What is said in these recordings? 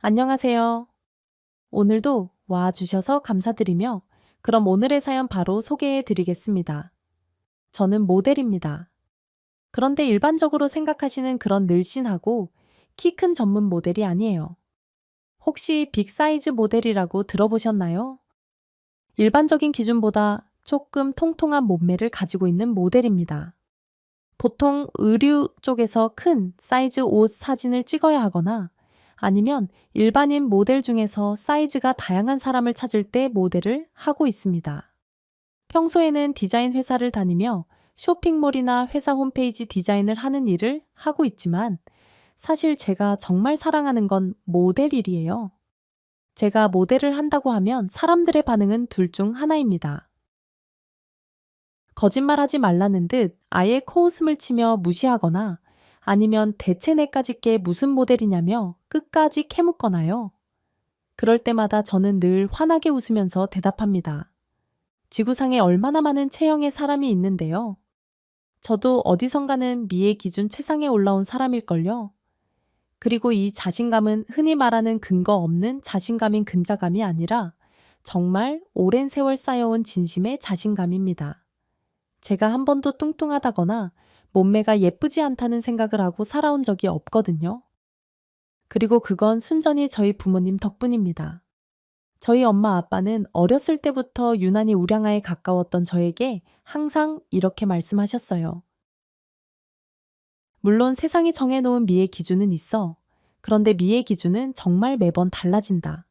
안녕하세요. 오늘도 와주셔서 감사드리며, 그럼 오늘의 사연 바로 소개해 드리겠습니다. 저는 모델입니다. 그런데 일반적으로 생각하시는 그런 늘씬하고 키 큰 전문 모델이 아니에요. 혹시 빅사이즈 모델이라고 들어보셨나요? 일반적인 기준보다 조금 통통한 몸매를 가지고 있는 모델입니다. 보통 의류 쪽에서 큰 사이즈 옷 사진을 찍어야 하거나 아니면 일반인 모델 중에서 사이즈가 다양한 사람을 찾을 때 모델을 하고 있습니다. 평소에는 디자인 회사를 다니며 쇼핑몰이나 회사 홈페이지 디자인을 하는 일을 하고 있지만 사실 제가 정말 사랑하는 건 모델 일이에요. 제가 모델을 한다고 하면 사람들의 반응은 둘 중 하나입니다. 거짓말하지 말라는 듯 아예 코웃음을 치며 무시하거나 아니면 대체 내까지 게 무슨 모델이냐며 끝까지 캐묻거나요. 그럴 때마다 저는 늘 환하게 웃으면서 대답합니다. 지구상에 얼마나 많은 체형의 사람이 있는데요. 저도 어디선가는 미의 기준 최상에 올라온 사람일걸요. 그리고 이 자신감은 흔히 말하는 근거 없는 자신감인 근자감이 아니라 정말 오랜 세월 쌓여온 진심의 자신감입니다. 제가 한 번도 뚱뚱하다거나 몸매가 예쁘지 않다는 생각을 하고 살아온 적이 없거든요. 그리고 그건 순전히 저희 부모님 덕분입니다. 저희 엄마 아빠는 어렸을 때부터 유난히 우량아에 가까웠던 저에게 항상 이렇게 말씀하셨어요. 물론 세상이 정해놓은 미의 기준은 있어. 그런데 미의 기준은 정말 매번 달라진다.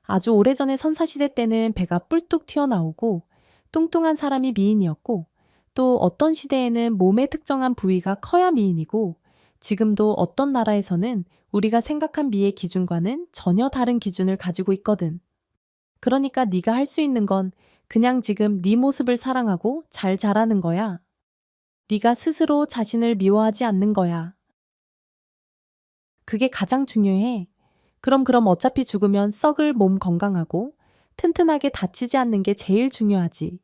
아주 오래전에 선사시대 때는 배가 뿔뚝 튀어나오고 뚱뚱한 사람이 미인이었고 또 어떤 시대에는 몸의 특정한 부위가 커야 미인이고 지금도 어떤 나라에서는 우리가 생각한 미의 기준과는 전혀 다른 기준을 가지고 있거든. 그러니까 네가 할 수 있는 건 그냥 지금 네 모습을 사랑하고 잘 자라는 거야. 네가 스스로 자신을 미워하지 않는 거야. 그게 가장 중요해. 그럼 어차피 죽으면 썩을 몸 건강하고 튼튼하게 다치지 않는 게 제일 중요하지.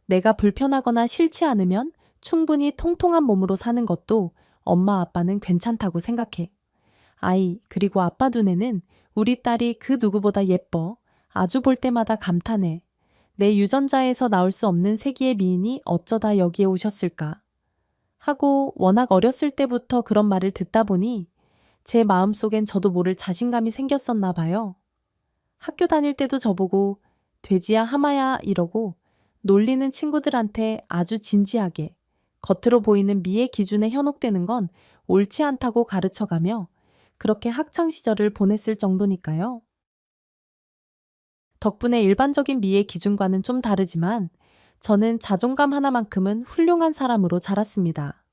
내가 불편하거나 싫지 않으면 충분히 통통한 몸으로 사는 것도 엄마 아빠는 괜찮다고 생각해. 아이, 그리고 아빠 눈에는 우리 딸이 그 누구보다 예뻐. 아주 볼 때마다 감탄해. 내 유전자에서 나올 수 없는 세기의 미인이 어쩌다 여기에 오셨을까? 하고 워낙 어렸을 때부터 그런 말을 듣다 보니 제 마음속엔 저도 모를 자신감이 생겼었나 봐요. 학교 다닐 때도 저보고 돼지야 하마야 이러고 놀리는 친구들한테 아주 진지하게 겉으로 보이는 미의 기준에 현혹되는 건 옳지 않다고 가르쳐가며 그렇게 학창 시절을 보냈을 정도니까요. 덕분에 일반적인 미의 기준과는 좀 다르지만 저는 자존감 하나만큼은 훌륭한 사람으로 자랐습니다.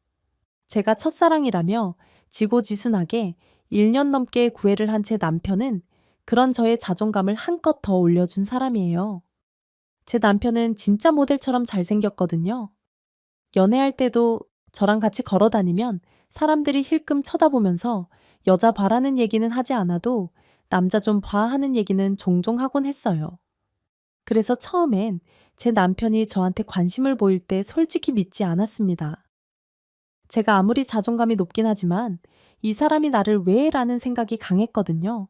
제가 첫사랑이라며 지고지순하게 1년 넘게 구애를 한 제 남편은 그런 저의 자존감을 한껏 더 올려준 사람이에요. 제 남편은 진짜 모델처럼 잘생겼거든요. 연애할 때도 저랑 같이 걸어 다니면 사람들이 힐끔 쳐다보면서 여자 봐라는 얘기는 하지 않아도 남자 좀 봐 하는 얘기는 종종 하곤 했어요. 그래서 처음엔 제 남편이 저한테 관심을 보일 때 솔직히 믿지 않았습니다. 제가 아무리 자존감이 높긴 하지만 이 사람이 나를 왜 라는 생각이 강했거든요.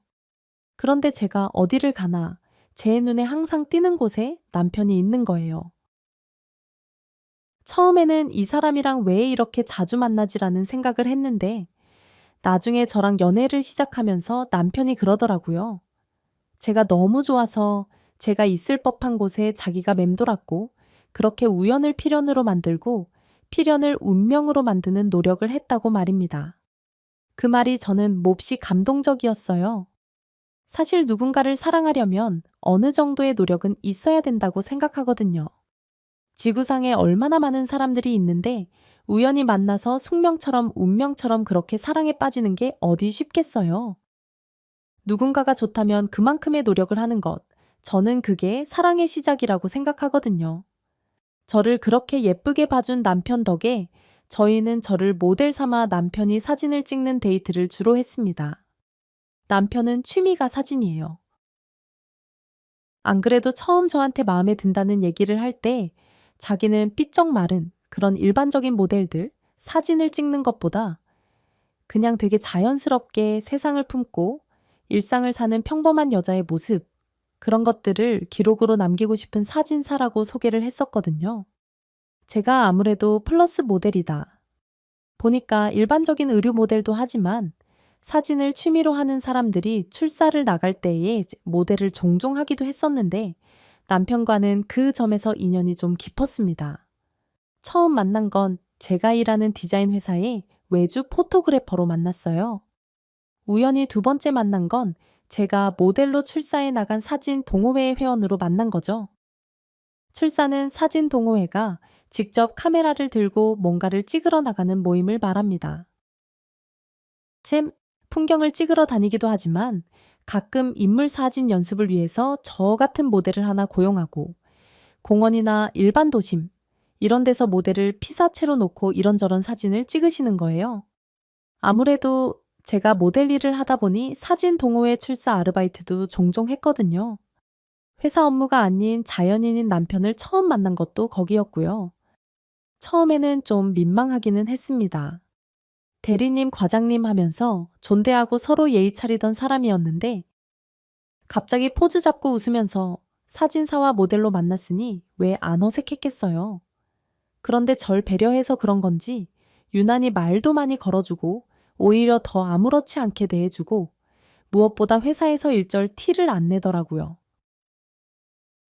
그런데 제가 어디를 가나 제 눈에 항상 띄는 곳에 남편이 있는 거예요. 처음에는 이 사람이랑 왜 이렇게 자주 만나지라는 생각을 했는데 나중에 저랑 연애를 시작하면서 남편이 그러더라고요. 제가 너무 좋아서 제가 있을 법한 곳에 자기가 맴돌았고 그렇게 우연을 필연으로 만들고 필연을 운명으로 만드는 노력을 했다고 말입니다. 그 말이 저는 몹시 감동적이었어요. 사실 누군가를 사랑하려면 어느 정도의 노력은 있어야 된다고 생각하거든요. 지구상에 얼마나 많은 사람들이 있는데 우연히 만나서 숙명처럼 운명처럼 그렇게 사랑에 빠지는 게 어디 쉽겠어요. 누군가가 좋다면 그만큼의 노력을 하는 것. 저는 그게 사랑의 시작이라고 생각하거든요. 저를 그렇게 예쁘게 봐준 남편 덕에 저희는 저를 모델 삼아 남편이 사진을 찍는 데이트를 주로 했습니다. 남편은 취미가 사진이에요. 안 그래도 처음 저한테 마음에 든다는 얘기를 할 때 자기는 삐쩍 마른 그런 일반적인 모델들 사진을 찍는 것보다 그냥 되게 자연스럽게 세상을 품고 일상을 사는 평범한 여자의 모습, 그런 것들을 기록으로 남기고 싶은 사진사라고 소개를 했었거든요. 제가 아무래도 플러스 모델이다 보니까 일반적인 의류 모델도 하지만 사진을 취미로 하는 사람들이 출사를 나갈 때에 모델을 종종 하기도 했었는데 남편과는 그 점에서 인연이 좀 깊었습니다. 처음 만난 건 제가 일하는 디자인 회사의 외주 포토그래퍼로 만났어요. 우연히 두 번째 만난 건 제가 모델로 출사에 나간 사진 동호회 회원으로 만난 거죠. 출사는 사진 동호회가 직접 카메라를 들고 뭔가를 찍으러 나가는 모임을 말합니다. 잼, 풍경을 찍으러 다니기도 하지만 가끔 인물 사진 연습을 위해서 저 같은 모델을 하나 고용하고 공원이나 일반 도심, 이런 데서 모델을 피사체로 놓고 이런저런 사진을 찍으시는 거예요. 아무래도 제가 모델 일을 하다 보니 사진 동호회 출사 아르바이트도 종종 했거든요. 회사 업무가 아닌 자연인인 남편을 처음 만난 것도 거기였고요. 처음에는 좀 민망하기는 했습니다. 대리님, 과장님 하면서 존대하고 서로 예의 차리던 사람이었는데 갑자기 포즈 잡고 웃으면서 사진사와 모델로 만났으니 왜 안 어색했겠어요. 그런데 절 배려해서 그런 건지 유난히 말도 많이 걸어주고 오히려 더 아무렇지 않게 대해주고 무엇보다 회사에서 일절 티를 안 내더라고요.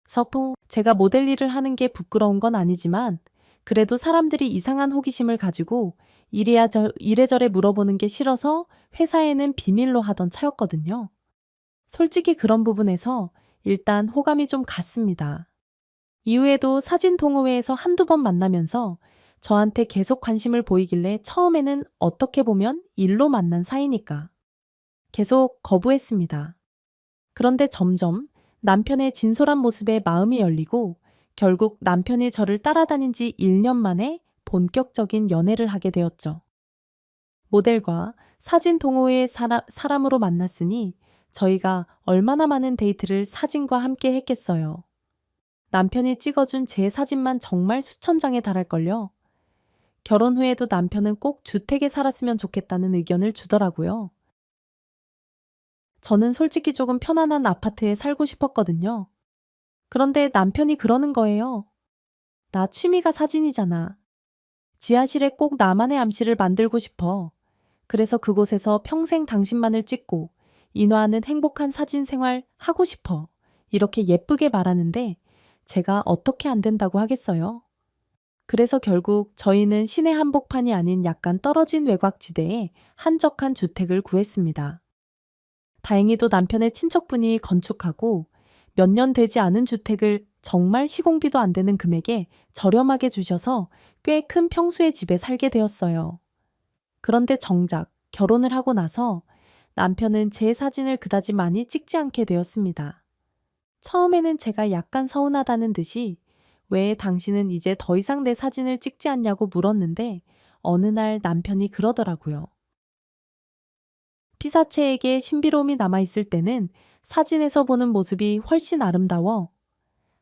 서포 제가 모델 일을 하는 게 부끄러운 건 아니지만 그래도 사람들이 이상한 호기심을 가지고 이래저래 물어보는 게 싫어서 회사에는 비밀로 하던 차였거든요. 솔직히 그런 부분에서 일단 호감이 좀 갔습니다. 이후에도 사진 동호회에서 한두 번 만나면서 저한테 계속 관심을 보이길래 처음에는 어떻게 보면 일로 만난 사이니까 계속 거부했습니다. 그런데 점점 남편의 진솔한 모습에 마음이 열리고 결국 남편이 저를 따라다닌 지 1년 만에 본격적인 연애를 하게 되었죠. 모델과 사진 동호회의 사람으로 만났으니 저희가 얼마나 많은 데이트를 사진과 함께 했겠어요. 남편이 찍어준 제 사진만 정말 수천 장에 달할걸요. 결혼 후에도 남편은 꼭 주택에 살았으면 좋겠다는 의견을 주더라고요. 저는 솔직히 조금 편안한 아파트에 살고 싶었거든요. 그런데 남편이 그러는 거예요. 나 취미가 사진이잖아. 지하실에 꼭 나만의 암시를 만들고 싶어. 그래서 그곳에서 평생 당신만을 찍고 인화하는 행복한 사진 생활 하고 싶어. 이렇게 예쁘게 말하는데 제가 어떻게 안 된다고 하겠어요? 그래서 결국 저희는 시내 한복판이 아닌 약간 떨어진 외곽지대에 한적한 주택을 구했습니다. 다행히도 남편의 친척분이 건축하고 몇 년 되지 않은 주택을 정말 시공비도 안 되는 금액에 저렴하게 주셔서 꽤 큰 평수의 집에 살게 되었어요. 그런데 정작 결혼을 하고 나서 남편은 제 사진을 그다지 많이 찍지 않게 되었습니다. 처음에는 제가 약간 서운하다는 듯이 왜 당신은 이제 더 이상 내 사진을 찍지 않냐고 물었는데 어느 날 남편이 그러더라고요. 피사체에게 신비로움이 남아있을 때는 사진에서 보는 모습이 훨씬 아름다워.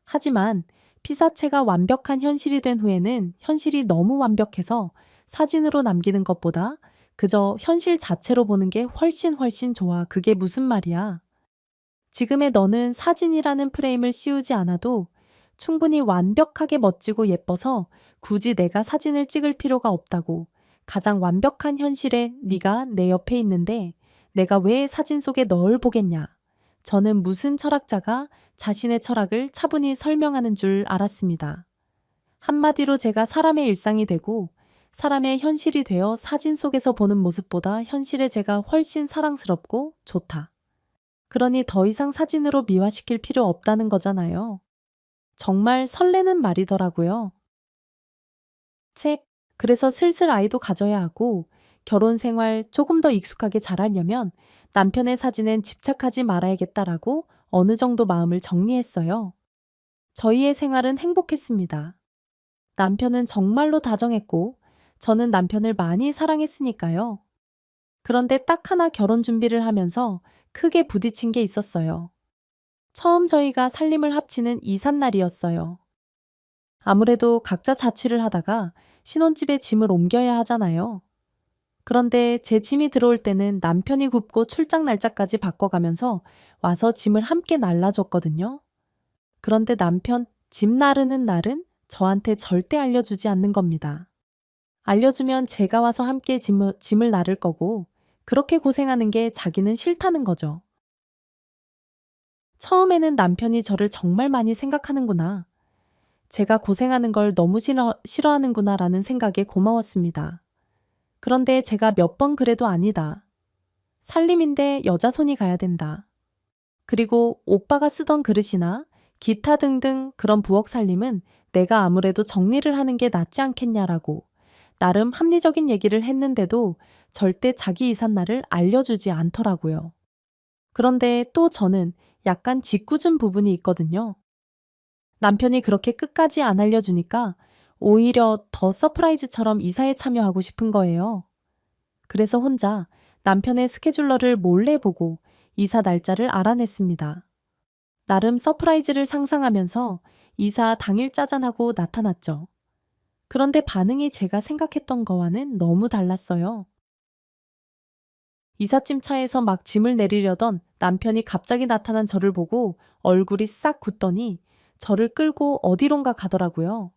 하지만 피사체가 완벽한 현실이 된 후에는 현실이 너무 완벽해서 사진으로 남기는 것보다 그저 현실 자체로 보는 게 훨씬 좋아. 그게 무슨 말이야. 지금의 너는 사진이라는 프레임을 씌우지 않아도 충분히 완벽하게 멋지고 예뻐서 굳이 내가 사진을 찍을 필요가 없다고. 가장 완벽한 현실에 네가 내 옆에 있는데 내가 왜 사진 속에 널 보겠냐. 저는 무슨 철학자가 자신의 철학을 차분히 설명하는 줄 알았습니다. 한마디로 제가 사람의 일상이 되고 사람의 현실이 되어 사진 속에서 보는 모습보다 현실의 제가 훨씬 사랑스럽고 좋다. 그러니 더 이상 사진으로 미화시킬 필요 없다는 거잖아요. 정말 설레는 말이더라고요. 책. 그래서 슬슬 아이도 가져야 하고 결혼 생활 조금 더 익숙하게 잘하려면 남편의 사진엔 집착하지 말아야겠다라고 어느 정도 마음을 정리했어요. 저희의 생활은 행복했습니다. 남편은 정말로 다정했고 저는 남편을 많이 사랑했으니까요. 그런데 딱 하나 결혼 준비를 하면서 크게 부딪힌 게 있었어요. 처음 저희가 살림을 합치는 이삿날이었어요. 아무래도 각자 자취를 하다가 신혼집에 짐을 옮겨야 하잖아요. 그런데 제 짐이 들어올 때는 남편이 굽고 출장 날짜까지 바꿔가면서 와서 짐을 함께 날라줬거든요. 그런데 남편 짐 나르는 날은 저한테 절대 알려주지 않는 겁니다. 알려주면 제가 와서 함께 짐을 나를 거고 그렇게 고생하는 게 자기는 싫다는 거죠. 처음에는 남편이 저를 정말 많이 생각하는구나. 제가 고생하는 걸 너무 싫어하는구나 라는 생각에 고마웠습니다. 그런데 제가 몇 번 그래도 아니다. 살림인데 여자 손이 가야 된다. 그리고 오빠가 쓰던 그릇이나 기타 등등 그런 부엌 살림은 내가 아무래도 정리를 하는 게 낫지 않겠냐라고 나름 합리적인 얘기를 했는데도 절대 자기 이삿날을 알려주지 않더라고요. 그런데 또 저는 약간 짓궂은 부분이 있거든요. 남편이 그렇게 끝까지 안 알려주니까 오히려 더 서프라이즈처럼 이사에 참여하고 싶은 거예요. 그래서 혼자 남편의 스케줄러를 몰래 보고 이사 날짜를 알아냈습니다. 나름 서프라이즈를 상상하면서 이사 당일 짜잔하고 나타났죠. 그런데 반응이 제가 생각했던 거와는 너무 달랐어요. 이삿짐 차에서 막 짐을 내리려던 남편이 갑자기 나타난 저를 보고 얼굴이 싹 굳더니 저를 끌고 어디론가 가더라고요.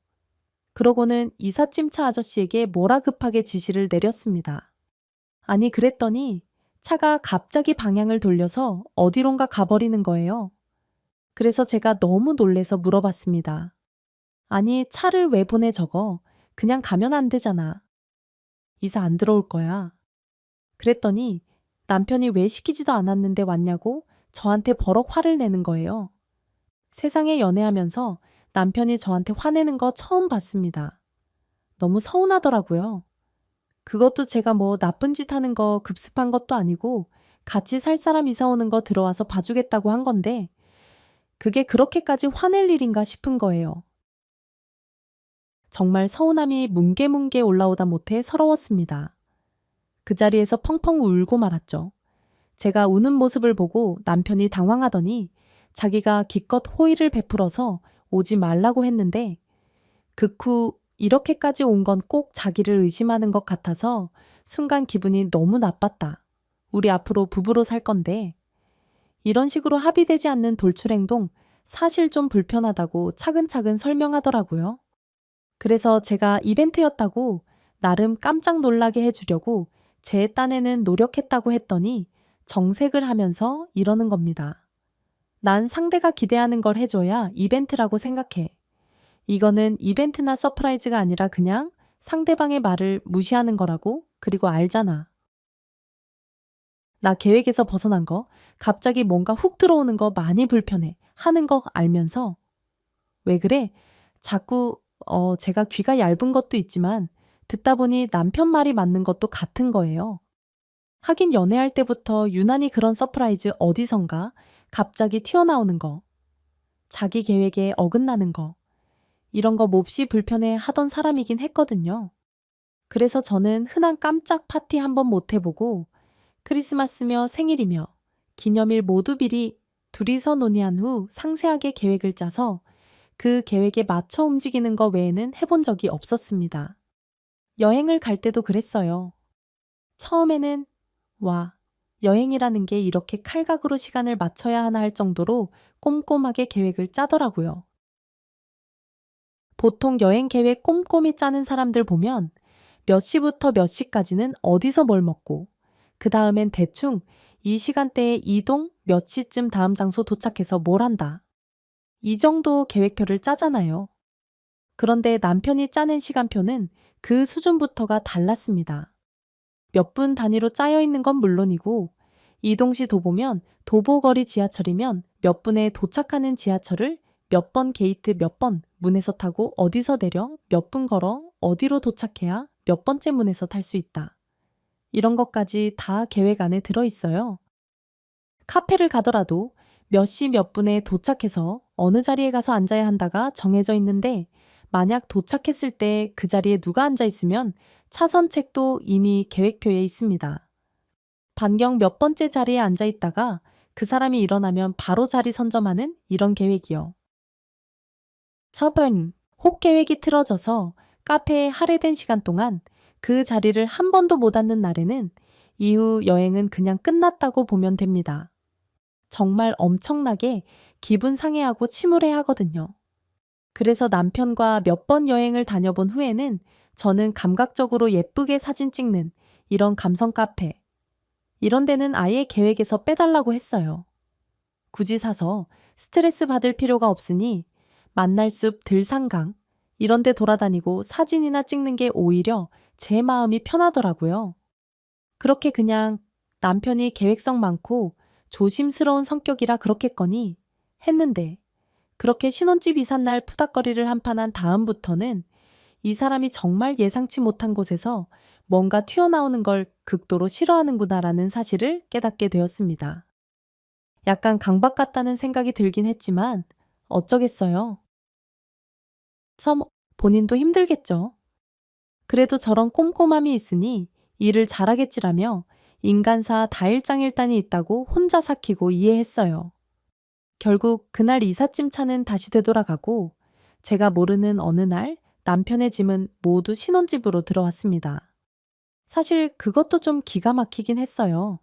그러고는 이삿짐 차 아저씨에게 뭐라 급하게 지시를 내렸습니다. 아니, 그랬더니 차가 갑자기 방향을 돌려서 어디론가 가버리는 거예요. 그래서 제가 너무 놀래서 물어봤습니다. 아니, 차를 왜 보내 저거? 그냥 가면 안 되잖아. 이사 안 들어올 거야. 그랬더니 남편이 왜 시키지도 않았는데 왔냐고 저한테 버럭 화를 내는 거예요. 세상에 연애하면서 남편이 저한테 화내는 거 처음 봤습니다. 너무 서운하더라고요. 그것도 제가 뭐 나쁜 짓 하는 거 급습한 것도 아니고 같이 살 사람 이사 오는 거 들어와서 봐주겠다고 한 건데 그게 그렇게까지 화낼 일인가 싶은 거예요. 정말 서운함이 뭉게뭉게 올라오다 못해 서러웠습니다. 그 자리에서 펑펑 울고 말았죠. 제가 우는 모습을 보고 남편이 당황하더니 자기가 기껏 호의를 베풀어서 오지 말라고 했는데 극후 이렇게까지 온 건 꼭 자기를 의심하는 것 같아서 순간 기분이 너무 나빴다. 우리 앞으로 부부로 살 건데 이런 식으로 합의되지 않는 돌출 행동 사실 좀 불편하다고 차근차근 설명하더라고요. 그래서 제가 이벤트였다고 나름 깜짝 놀라게 해주려고 제 딴에는 노력했다고 했더니 정색을 하면서 이러는 겁니다. 난 상대가 기대하는 걸 해줘야 이벤트라고 생각해. 이거는 이벤트나 서프라이즈가 아니라 그냥 상대방의 말을 무시하는 거라고. 그리고 알잖아. 나 계획에서 벗어난 거, 갑자기 뭔가 훅 들어오는 거 많이 불편해. 하는 거 알면서 왜 그래? 자꾸 제가 귀가 얇은 것도 있지만 듣다 보니 남편 말이 맞는 것도 같은 거예요. 하긴 연애할 때부터 유난히 그런 서프라이즈 어디선가 갑자기 튀어나오는 거, 자기 계획에 어긋나는 거, 이런 거 몹시 불편해 하던 사람이긴 했거든요. 그래서 저는 흔한 깜짝 파티 한번 못 해보고 크리스마스며 생일이며 기념일 모두 미리 둘이서 논의한 후 상세하게 계획을 짜서 그 계획에 맞춰 움직이는 거 외에는 해본 적이 없었습니다. 여행을 갈 때도 그랬어요. 처음에는 와, 여행이라는 게 이렇게 칼각으로 시간을 맞춰야 하나 할 정도로 꼼꼼하게 계획을 짜더라고요. 보통 여행 계획 꼼꼼히 짜는 사람들 보면 몇 시부터 몇 시까지는 어디서 뭘 먹고 그 다음엔 대충 이 시간대에 이동 몇 시쯤 다음 장소 도착해서 뭘 한다. 이 정도 계획표를 짜잖아요. 그런데 남편이 짜낸 시간표는 그 수준부터가 달랐습니다. 몇 분 단위로 짜여 있는 건 물론이고 이동시 도보면 도보거리 지하철이면 몇 분에 도착하는 지하철을 몇 번 게이트 몇 번 문에서 타고 어디서 내려 몇 분 걸어 어디로 도착해야 몇 번째 문에서 탈 수 있다. 이런 것까지 다 계획 안에 들어있어요. 카페를 가더라도 몇 시 몇 분에 도착해서 어느 자리에 가서 앉아야 한다가 정해져 있는데 만약 도착했을 때 그 자리에 누가 앉아 있으면 차선책도 이미 계획표에 있습니다. 반경 몇 번째 자리에 앉아 있다가 그 사람이 일어나면 바로 자리 선점하는 이런 계획이요. 처번, 혹 계획이 틀어져서 카페에 할애된 시간 동안 그 자리를 한 번도 못 앉는 날에는 이후 여행은 그냥 끝났다고 보면 됩니다. 정말 엄청나게 기분 상해하고 침울해 하거든요. 그래서 남편과 몇 번 여행을 다녀본 후에는 저는 감각적으로 예쁘게 사진 찍는 이런 감성 카페, 이런 데는 아예 계획에서 빼달라고 했어요. 굳이 사서 스트레스 받을 필요가 없으니 만날숲 들산강 이런 데 돌아다니고 사진이나 찍는 게 오히려 제 마음이 편하더라고요. 그렇게 그냥 남편이 계획성 많고 조심스러운 성격이라 그렇겠거니 했는데 그렇게 신혼집 이삿날 푸닥거리를 한판 한 다음부터는 이 사람이 정말 예상치 못한 곳에서 뭔가 튀어나오는 걸 극도로 싫어하는구나라는 사실을 깨닫게 되었습니다. 약간 강박 같다는 생각이 들긴 했지만 어쩌겠어요. 참 본인도 힘들겠죠. 그래도 저런 꼼꼼함이 있으니 일을 잘하겠지라며 인간사 다일장일단이 있다고 혼자 삭히고 이해했어요. 결국 그날 이삿짐 차는 다시 되돌아가고 제가 모르는 어느 날 남편의 짐은 모두 신혼집으로 들어왔습니다. 사실 그것도 좀 기가 막히긴 했어요.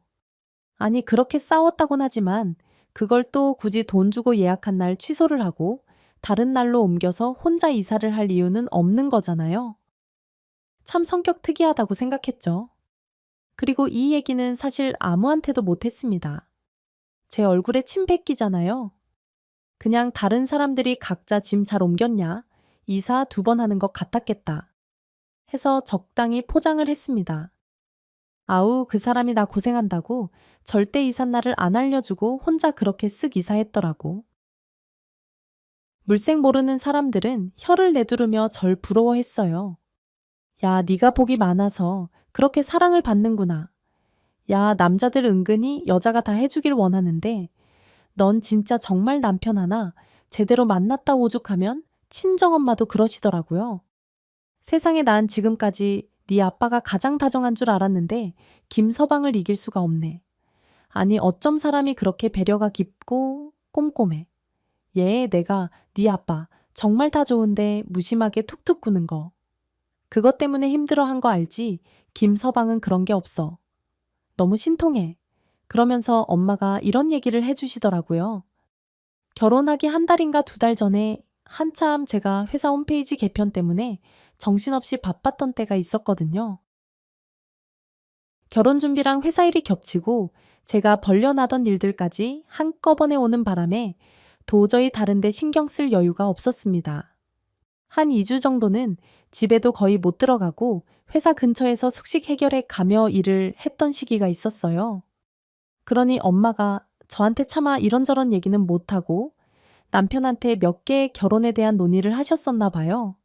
아니 그렇게 싸웠다곤 하지만 그걸 또 굳이 돈 주고 예약한 날 취소를 하고 다른 날로 옮겨서 혼자 이사를 할 이유는 없는 거잖아요. 참 성격 특이하다고 생각했죠. 그리고 이 얘기는 사실 아무한테도 못했습니다. 제 얼굴에 침 뱉기잖아요. 그냥 다른 사람들이 각자 짐 잘 옮겼냐? 이사 2번 하는 것 같았겠다. 해서 적당히 포장을 했습니다. 아우, 그 사람이 나 고생한다고 절대 이삿날을 안 알려주고 혼자 그렇게 쓱 이사했더라고. 물색 모르는 사람들은 혀를 내두르며 절 부러워했어요. 야, 네가 복이 많아서 그렇게 사랑을 받는구나. 야, 남자들 은근히 여자가 다 해주길 원하는데 넌 진짜 정말 남편 하나 제대로 만났다 오죽하면 친정엄마도 그러시더라고요. 세상에 난 지금까지 네 아빠가 가장 다정한 줄 알았는데 김서방을 이길 수가 없네. 아니 어쩜 사람이 그렇게 배려가 깊고 꼼꼼해. 얘 내가 네 아빠 정말 다 좋은데 무심하게 툭툭 구는 거. 그것 때문에 힘들어한 거 알지? 김서방은 그런 게 없어. 너무 신통해. 그러면서 엄마가 이런 얘기를 해주시더라고요. 결혼하기 한 달인가 2달 전에 한참 제가 회사 홈페이지 개편 때문에 정신없이 바빴던 때가 있었거든요. 결혼 준비랑 회사 일이 겹치고 제가 벌려나던 일들까지 한꺼번에 오는 바람에 도저히 다른데 신경 쓸 여유가 없었습니다. 한 2주 정도는 집에도 거의 못 들어가고 회사 근처에서 숙식 해결해 가며 일을 했던 시기가 있었어요. 그러니 엄마가 저한테 차마 이런저런 얘기는 못하고 남편한테 몇 개의 결혼에 대한 논의를 하셨었나 봐요.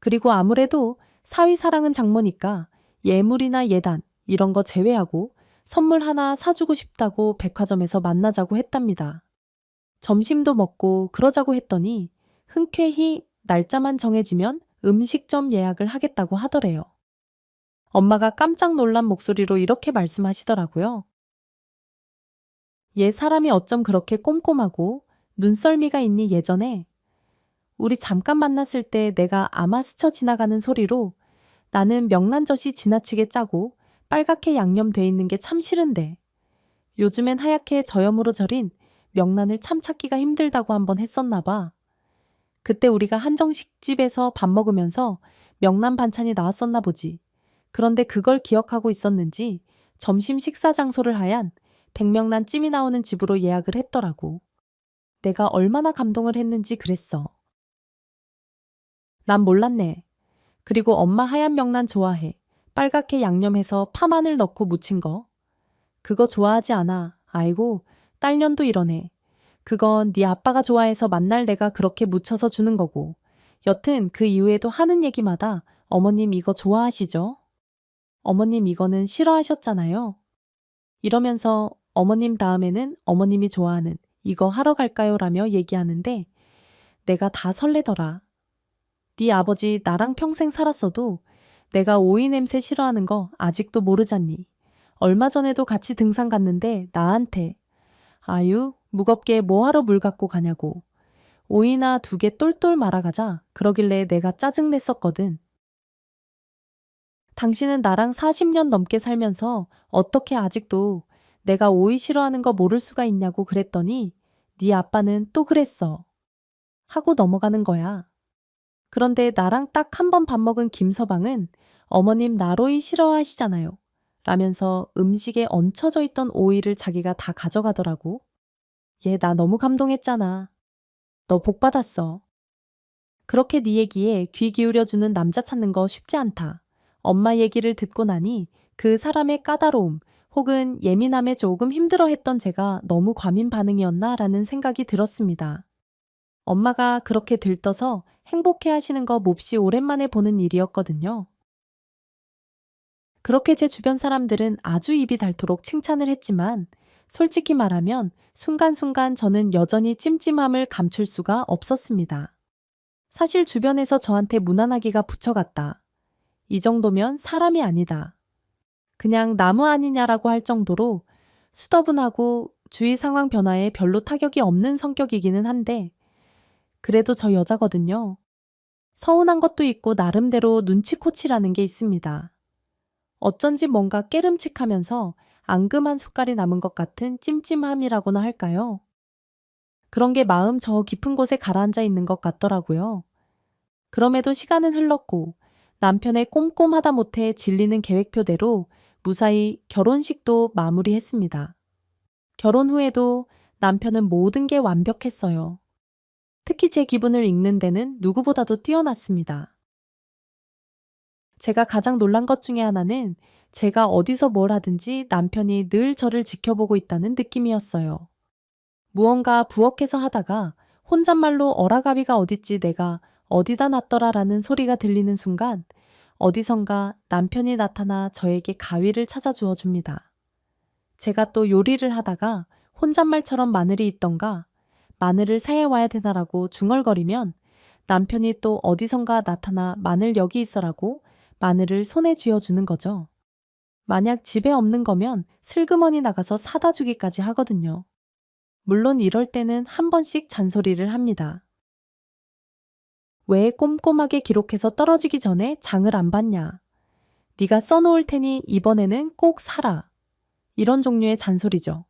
그리고 아무래도 사위 사랑은 장모니까 예물이나 예단 이런 거 제외하고 선물 하나 사주고 싶다고 백화점에서 만나자고 했답니다. 점심도 먹고 그러자고 했더니 흔쾌히 날짜만 정해지면 음식점 예약을 하겠다고 하더래요. 엄마가 깜짝 놀란 목소리로 이렇게 말씀하시더라고요. 얘 사람이 어쩜 그렇게 꼼꼼하고 눈썰미가 있니 예전에 우리 잠깐 만났을 때 내가 아마 스쳐 지나가는 소리로 나는 명란젓이 지나치게 짜고 빨갛게 양념돼 있는 게 참 싫은데 요즘엔 하얗게 저염으로 절인 명란을 참 찾기가 힘들다고 한번 했었나 봐. 그때 우리가 한정식집에서 밥 먹으면서 명란 반찬이 나왔었나 보지. 그런데 그걸 기억하고 있었는지 점심 식사 장소를 하얀 백명란 찜이 나오는 집으로 예약을 했더라고. 내가 얼마나 감동을 했는지 그랬어. 난 몰랐네. 그리고 엄마 하얀 명란 좋아해. 빨갛게 양념해서 파마늘 넣고 무친 거. 그거 좋아하지 않아. 아이고, 딸년도 이러네. 그건 네 아빠가 좋아해서 만날 내가 그렇게 무쳐서 주는 거고. 여튼 그 이후에도 하는 얘기마다 어머님 이거 좋아하시죠? 어머님 이거는 싫어하셨잖아요. 이러면서 어머님 다음에는 어머님이 좋아하는 이거 하러 갈까요? 라며 얘기하는데 내가 다 설레더라. 네 아버지 나랑 평생 살았어도 내가 오이 냄새 싫어하는 거 아직도 모르잖니. 얼마 전에도 같이 등산 갔는데 나한테 아유 무겁게 뭐하러 물 갖고 가냐고. 오이나 2개 똘똘 말아가자 그러길래 내가 짜증냈었거든. 당신은 나랑 40년 넘게 살면서 어떻게 아직도 내가 오이 싫어하는 거 모를 수가 있냐고 그랬더니 네 아빠는 또 그랬어. 하고 넘어가는 거야. 그런데 나랑 딱 한 번 밥 먹은 김서방은 어머님 나로이 싫어하시잖아요. 라면서 음식에 얹혀져 있던 오이를 자기가 다 가져가더라고. 얘 나 너무 감동했잖아. 너 복 받았어. 그렇게 네 얘기에 귀 기울여주는 남자 찾는 거 쉽지 않다. 엄마 얘기를 듣고 나니 그 사람의 까다로움 혹은 예민함에 조금 힘들어했던 제가 너무 과민 반응이었나라는 생각이 들었습니다. 엄마가 그렇게 들떠서 행복해 하시는 거 몹시 오랜만에 보는 일이었거든요. 그렇게 제 주변 사람들은 아주 입이 닳도록 칭찬을 했지만 솔직히 말하면 순간순간 저는 여전히 찜찜함을 감출 수가 없었습니다. 사실 주변에서 저한테 무난하기가 부처같다. 이 정도면 사람이 아니다. 그냥 나무 아니냐라고 할 정도로 수더분하고 주위 상황 변화에 별로 타격이 없는 성격이기는 한데 그래도 저 여자거든요. 서운한 것도 있고 나름대로 눈치코치라는 게 있습니다. 어쩐지 뭔가 깨름칙하면서 앙금 한 숟갈이 남은 것 같은 찜찜함이라고나 할까요? 그런 게 마음 저 깊은 곳에 가라앉아 있는 것 같더라고요. 그럼에도 시간은 흘렀고 남편의 꼼꼼하다 못해 질리는 계획표대로 무사히 결혼식도 마무리했습니다. 결혼 후에도 남편은 모든 게 완벽했어요. 특히 제 기분을 읽는 데는 누구보다도 뛰어났습니다. 제가 가장 놀란 것 중에 하나는 제가 어디서 뭘 하든지 남편이 늘 저를 지켜보고 있다는 느낌이었어요. 무언가 부엌에서 하다가 혼잣말로 어라가비가 어딨지 내가 어디다 놨더라라는 소리가 들리는 순간 어디선가 남편이 나타나 저에게 가위를 찾아주어 줍니다. 제가 또 요리를 하다가 혼잣말처럼 마늘이 있던가 마늘을 사해 와야 되나라고 중얼거리면 남편이 또 어디선가 나타나 마늘 여기 있어라고 마늘을 손에 쥐어주는 거죠. 만약 집에 없는 거면 슬그머니 나가서 사다 주기까지 하거든요. 물론 이럴 때는 한 번씩 잔소리를 합니다. 왜 꼼꼼하게 기록해서 떨어지기 전에 장을 안 봤냐? 네가 써놓을 테니 이번에는 꼭 사라. 이런 종류의 잔소리죠.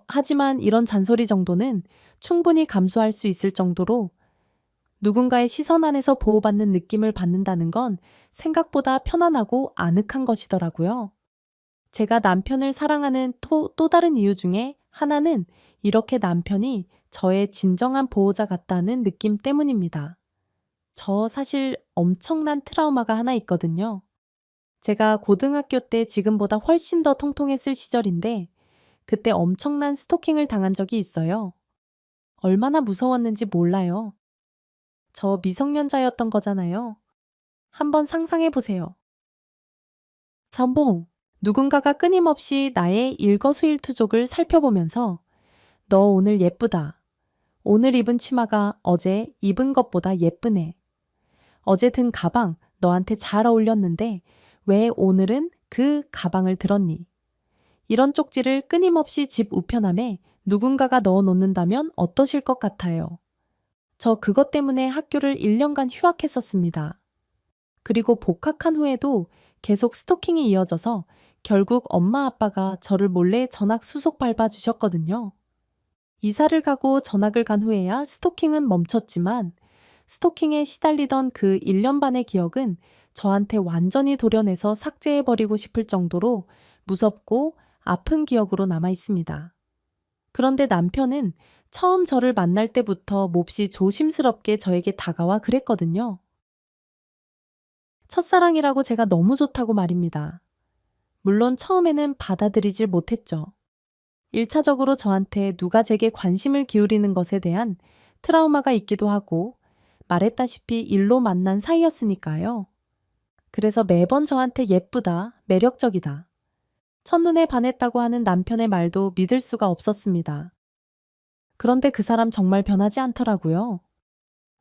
하지만 이런 잔소리 정도는 충분히 감수할 수 있을 정도로 누군가의 시선 안에서 보호받는 느낌을 받는다는 건 생각보다 편안하고 아늑한 것이더라고요. 제가 남편을 사랑하는 또 다른 이유 중에 하나는 이렇게 남편이 저의 진정한 보호자 같다는 느낌 때문입니다. 저 사실 엄청난 트라우마가 하나 있거든요. 제가 고등학교 때 지금보다 훨씬 더 통통했을 시절인데 그때 엄청난 스토킹을 당한 적이 있어요. 얼마나 무서웠는지 몰라요. 저 미성년자였던 거잖아요. 한번 상상해 보세요. 누군가가 끊임없이 나의 일거수일투족을 살펴보면서 너 오늘 예쁘다. 오늘 입은 치마가 어제 입은 것보다 예쁘네. 어제 든 가방 너한테 잘 어울렸는데 왜 오늘은 그 가방을 들었니? 이런 쪽지를 끊임없이 집 우편함에 누군가가 넣어 놓는다면 어떠실 것 같아요? 저 그것 때문에 학교를 1년간 휴학했었습니다. 그리고 복학한 후에도 계속 스토킹이 이어져서 결국 엄마 아빠가 저를 몰래 전학 수속 밟아 주셨거든요. 이사를 가고 전학을 간 후에야 스토킹은 멈췄지만 스토킹에 시달리던 그 1년 반의 기억은 저한테 완전히 도려내서 삭제해버리고 싶을 정도로 무섭고 아픈 기억으로 남아 있습니다. 그런데 남편은 처음 저를 만날 때부터 몹시 조심스럽게 저에게 다가와 그랬거든요. 첫사랑이라고 제가 너무 좋다고 말입니다. 물론 처음에는 받아들이질 못했죠. 1차적으로 저한테 누가 제게 관심을 기울이는 것에 대한 트라우마가 있기도 하고 말했다시피 일로 만난 사이였으니까요. 그래서 매번 저한테 예쁘다, 매력적이다. 첫눈에 반했다고 하는 남편의 말도 믿을 수가 없었습니다. 그런데 그 사람 정말 변하지 않더라고요.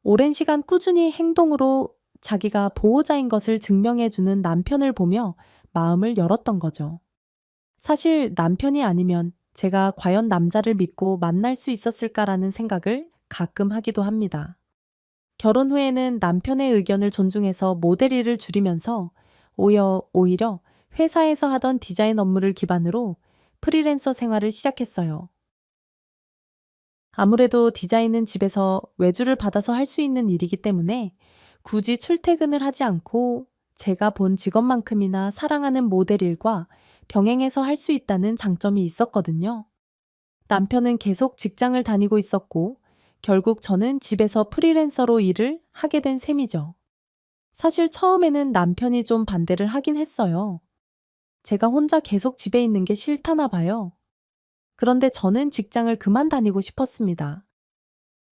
오랜 시간 꾸준히 행동으로 자기가 보호자인 것을 증명해주는 남편을 보며 마음을 열었던 거죠. 사실 남편이 아니면 제가 과연 남자를 믿고 만날 수 있었을까라는 생각을 가끔 하기도 합니다. 결혼 후에는 남편의 의견을 존중해서 모델 일을 줄이면서 오히려 회사에서 하던 디자인 업무를 기반으로 프리랜서 생활을 시작했어요. 아무래도 디자인은 집에서 외주를 받아서 할 수 있는 일이기 때문에 굳이 출퇴근을 하지 않고 제가 본 직업만큼이나 사랑하는 모델 일과 병행해서 할 수 있다는 장점이 있었거든요. 남편은 계속 직장을 다니고 있었고, 결국 저는 집에서 프리랜서로 일을 하게 된 셈이죠. 사실 처음에는 남편이 좀 반대를 하긴 했어요. 제가 혼자 계속 집에 있는 게 싫다나 봐요. 그런데 저는 직장을 그만 다니고 싶었습니다.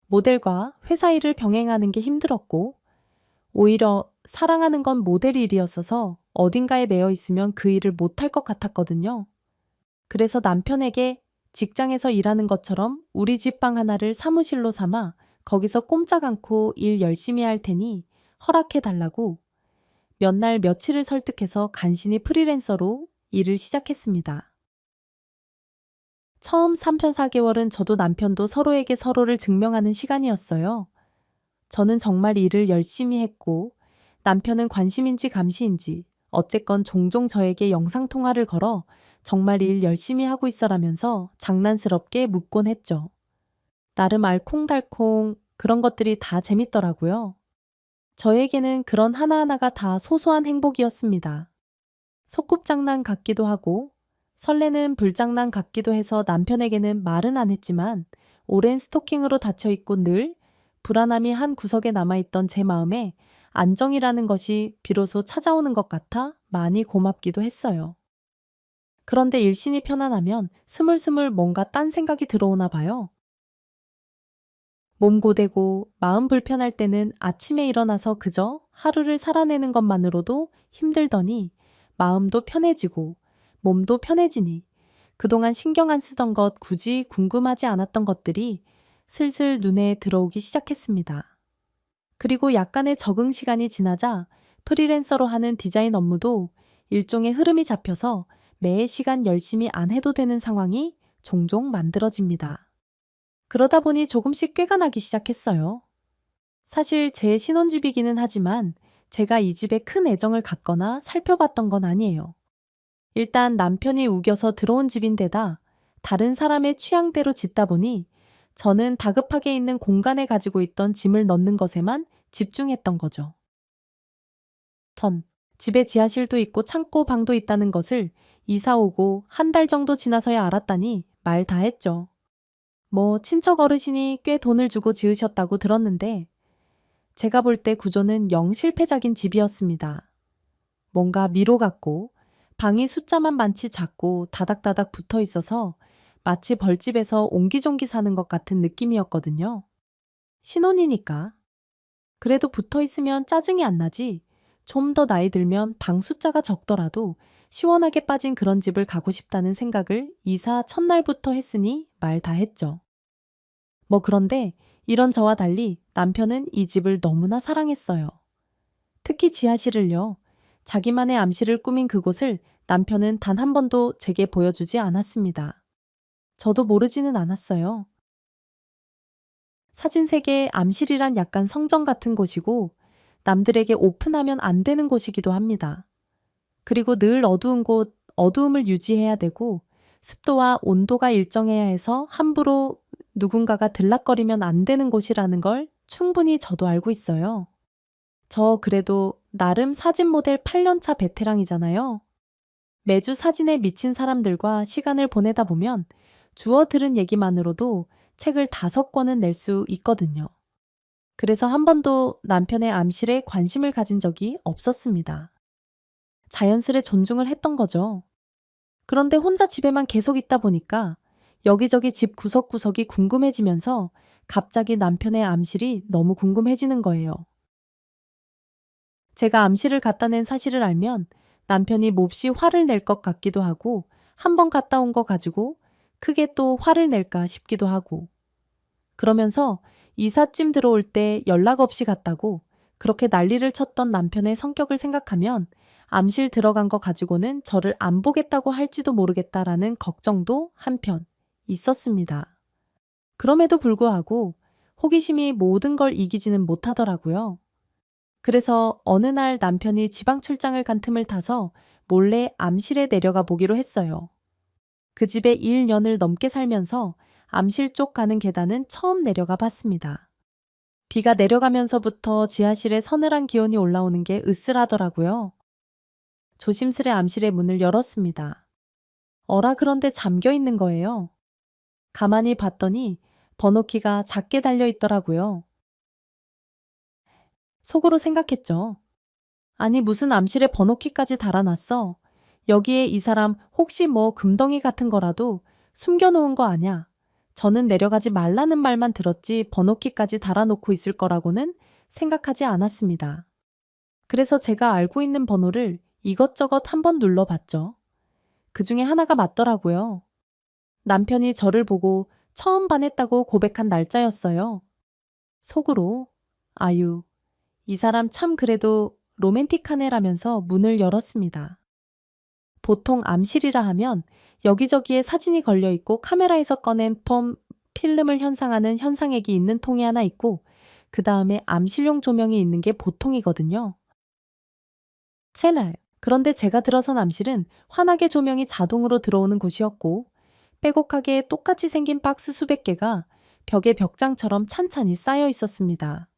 모델과 회사 일을 병행하는 게 힘들었고, 오히려 사랑하는 건 모델 일이었어서 어딘가에 매여 있으면 그 일을 못할 것 같았거든요. 그래서 남편에게 직장에서 일하는 것처럼 우리 집 방 하나를 사무실로 삼아 거기서 꼼짝 않고 일 열심히 할 테니 허락해 달라고 몇 날 며칠을 설득해서 간신히 프리랜서로 일을 시작했습니다. 처음 3편 4개월은 저도 남편도 서로에게 서로를 증명하는 시간이었어요. 저는 정말 일을 열심히 했고 남편은 관심인지 감시인지 어쨌건 종종 저에게 영상통화를 걸어 정말 일 열심히 하고 있어라면서 장난스럽게 묻곤 했죠. 나름 알콩달콩 그런 것들이 다 재밌더라고요. 저에게는 그런 하나하나가 다 소소한 행복이었습니다. 소꿉장난 같기도 하고 설레는 불장난 같기도 해서 남편에게는 말은 안 했지만 오랜 스토킹으로 닫혀있고 늘 불안함이 한 구석에 남아있던 제 마음에 안정이라는 것이 비로소 찾아오는 것 같아 많이 고맙기도 했어요. 그런데 일신이 편안하면 스물스물 뭔가 딴 생각이 들어오나 봐요. 몸 고되고 마음 불편할 때는 아침에 일어나서 그저 하루를 살아내는 것만으로도 힘들더니 마음도 편해지고 몸도 편해지니 그동안 신경 안 쓰던 것 굳이 궁금하지 않았던 것들이 슬슬 눈에 들어오기 시작했습니다. 그리고 약간의 적응 시간이 지나자 프리랜서로 하는 디자인 업무도 일종의 흐름이 잡혀서 매 시간 열심히 안 해도 되는 상황이 종종 만들어집니다. 그러다 보니 조금씩 꾀가 나기 시작했어요. 사실 제 신혼집이기는 하지만 제가 이 집에 큰 애정을 갖거나 살펴봤던 건 아니에요. 일단 남편이 우겨서 들어온 집인데다 다른 사람의 취향대로 짓다 보니 저는 다급하게 있는 공간에 가지고 있던 짐을 넣는 것에만 집중했던 거죠. 전 집에 지하실도 있고 창고 방도 있다는 것을 이사 오고 한 달 정도 지나서야 알았다니 말 다 했죠. 뭐 친척 어르신이 꽤 돈을 주고 지으셨다고 들었는데 제가 볼 때 구조는 영 실패작인 집이었습니다. 뭔가 미로 같고 방이 숫자만 많지 작고 다닥다닥 붙어 있어서 마치 벌집에서 옹기종기 사는 것 같은 느낌이었거든요. 신혼이니까. 그래도 붙어 있으면 짜증이 안 나지. 좀 더 나이 들면 방 숫자가 적더라도 시원하게 빠진 그런 집을 가고 싶다는 생각을 이사 첫날부터 했으니 말 다 했죠. 뭐 그런데 이런 저와 달리 남편은 이 집을 너무나 사랑했어요. 특히 지하실을요. 자기만의 암실을 꾸민 그곳을 남편은 단 한 번도 제게 보여주지 않았습니다. 저도 모르지는 않았어요. 사진 세계의 암실이란 약간 성전 같은 곳이고 남들에게 오픈하면 안 되는 곳이기도 합니다. 그리고 늘 어두운 곳, 어두움을 유지해야 되고 습도와 온도가 일정해야 해서 함부로 누군가가 들락거리면 안 되는 곳이라는 걸 충분히 저도 알고 있어요. 저 그래도 나름 사진 모델 8년차 베테랑이잖아요. 매주 사진에 미친 사람들과 시간을 보내다 보면 주워 들은 얘기만으로도 책을 5권은 낼 수 있거든요. 그래서 한 번도 남편의 암실에 관심을 가진 적이 없었습니다. 자연스레 존중을 했던 거죠. 그런데 혼자 집에만 계속 있다 보니까 여기저기 집 구석구석이 궁금해지면서 갑자기 남편의 암실이 너무 궁금해지는 거예요. 제가 암실을 갖다 낸 사실을 알면 남편이 몹시 화를 낼 것 같기도 하고 한 번 갔다 온 거 가지고 크게 또 화를 낼까 싶기도 하고 그러면서 이삿짐 들어올 때 연락 없이 갔다고 그렇게 난리를 쳤던 남편의 성격을 생각하면 암실 들어간 거 가지고는 저를 안 보겠다고 할지도 모르겠다라는 걱정도 한편 있었습니다. 그럼에도 불구하고 호기심이 모든 걸 이기지는 못하더라고요. 그래서 어느 날 남편이 지방 출장을 간 틈을 타서 몰래 암실에 내려가 보기로 했어요. 그 집에 1년을 넘게 살면서 암실 쪽 가는 계단은 처음 내려가 봤습니다. 비가 내려가면서부터 지하실에 서늘한 기온이 올라오는 게 으슬하더라고요. 조심스레 암실의 문을 열었습니다. 어라 그런데 잠겨 있는 거예요. 가만히 봤더니 번호키가 작게 달려 있더라고요. 속으로 생각했죠. 아니 무슨 암실에 번호키까지 달아놨어. 여기에 이 사람 혹시 뭐 금덩이 같은 거라도 숨겨놓은 거 아냐. 저는 내려가지 말라는 말만 들었지 번호키까지 달아놓고 있을 거라고는 생각하지 않았습니다. 그래서 제가 알고 있는 번호를 이것저것 한번 눌러봤죠. 그 중에 하나가 맞더라고요. 남편이 저를 보고 처음 반했다고 고백한 날짜였어요. 속으로 아유, 이 사람 참 그래도 로맨틱하네라면서 문을 열었습니다. 보통 암실이라 하면 여기저기에 사진이 걸려 있고 카메라에서 꺼낸 필름을 현상하는 현상액이 있는 통이 하나 있고 그 다음에 암실용 조명이 있는 게 보통이거든요. 첼랄. 그런데 제가 들어선 암실은 환하게 조명이 자동으로 들어오는 곳이었고 빼곡하게 똑같이 생긴 박스 수백 개가 벽에 벽장처럼 찬찬히 쌓여 있었습니다.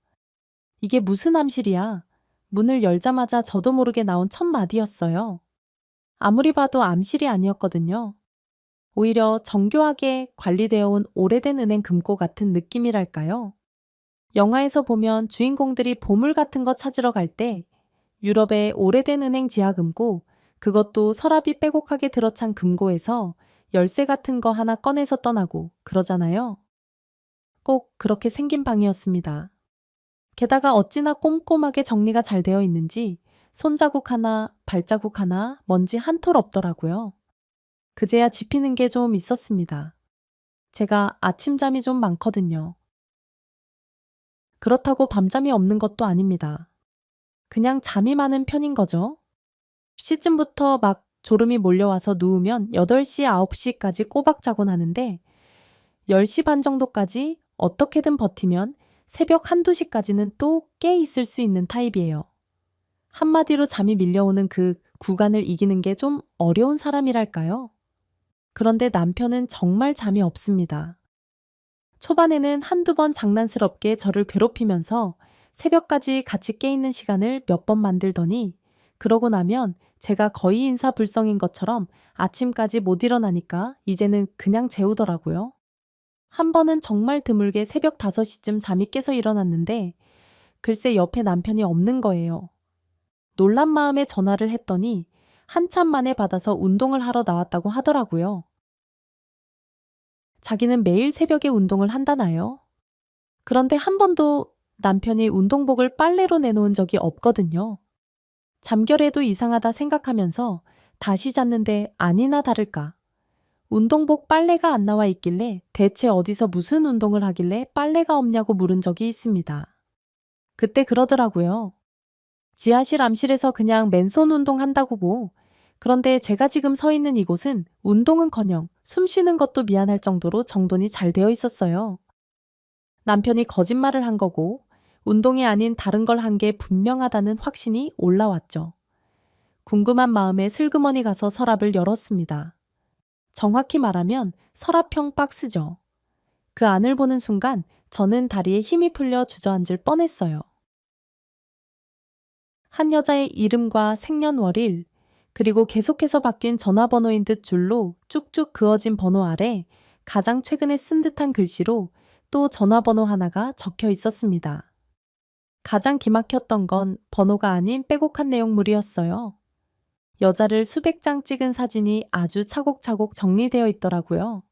이게 무슨 암실이야? 문을 열자마자 저도 모르게 나온 첫 마디였어요. 아무리 봐도 암실이 아니었거든요. 오히려 정교하게 관리되어 온 오래된 은행 금고 같은 느낌이랄까요? 영화에서 보면 주인공들이 보물 같은 거 찾으러 갈 때 유럽의 오래된 은행 지하 금고, 그것도 서랍이 빼곡하게 들어찬 금고에서 열쇠 같은 거 하나 꺼내서 떠나고 그러잖아요. 꼭 그렇게 생긴 방이었습니다. 게다가 어찌나 꼼꼼하게 정리가 잘 되어 있는지 손자국 하나, 발자국 하나, 먼지 한 톨 없더라고요. 그제야 짚이는 게 좀 있었습니다. 제가 아침잠이 좀 많거든요. 그렇다고 밤잠이 없는 것도 아닙니다. 그냥 잠이 많은 편인 거죠. 시즌부터 막 졸음이 몰려와서 누우면 8시, 9시까지 꼬박 자곤 하는데 10시 반 정도까지 어떻게든 버티면 새벽 1, 2시까지는 또 깨 있을 수 있는 타입이에요. 한마디로 잠이 밀려오는 그 구간을 이기는 게 좀 어려운 사람이랄까요? 그런데 남편은 정말 잠이 없습니다. 초반에는 한두 번 장난스럽게 저를 괴롭히면서 새벽까지 같이 깨 있는 시간을 몇 번 만들더니 그러고 나면 제가 거의 인사불성인 것처럼 아침까지 못 일어나니까 이제는 그냥 재우더라고요. 한 번은 정말 드물게 새벽 5시쯤 잠이 깨서 일어났는데 글쎄 옆에 남편이 없는 거예요. 놀란 마음에 전화를 했더니 한참 만에 받아서 운동을 하러 나왔다고 하더라고요. 자기는 매일 새벽에 운동을 한다나요? 그런데 한 번도 남편이 운동복을 빨래로 내놓은 적이 없거든요. 잠결에도 이상하다 생각하면서 다시 잤는데 아니나 다를까. 운동복 빨래가 안 나와 있길래 대체 어디서 무슨 운동을 하길래 빨래가 없냐고 물은 적이 있습니다. 그때 그러더라고요. 지하실 암실에서 그냥 맨손 운동한다고 뭐. 그런데 제가 지금 서 있는 이곳은 운동은커녕 숨 쉬는 것도 미안할 정도로 정돈이 잘 되어 있었어요. 남편이 거짓말을 한 거고 운동이 아닌 다른 걸 한 게 분명하다는 확신이 올라왔죠. 궁금한 마음에 슬그머니 가서 서랍을 열었습니다. 정확히 말하면 서랍형 박스죠. 그 안을 보는 순간 저는 다리에 힘이 풀려 주저앉을 뻔했어요. 한 여자의 이름과 생년월일, 그리고 계속해서 바뀐 전화번호인 듯 줄로 쭉쭉 그어진 번호 아래 가장 최근에 쓴 듯한 글씨로 또 전화번호 하나가 적혀 있었습니다. 가장 기막혔던 건 번호가 아닌 빼곡한 내용물이었어요. 여자를 수백 장 찍은 사진이 아주 차곡차곡 정리되어 있더라고요.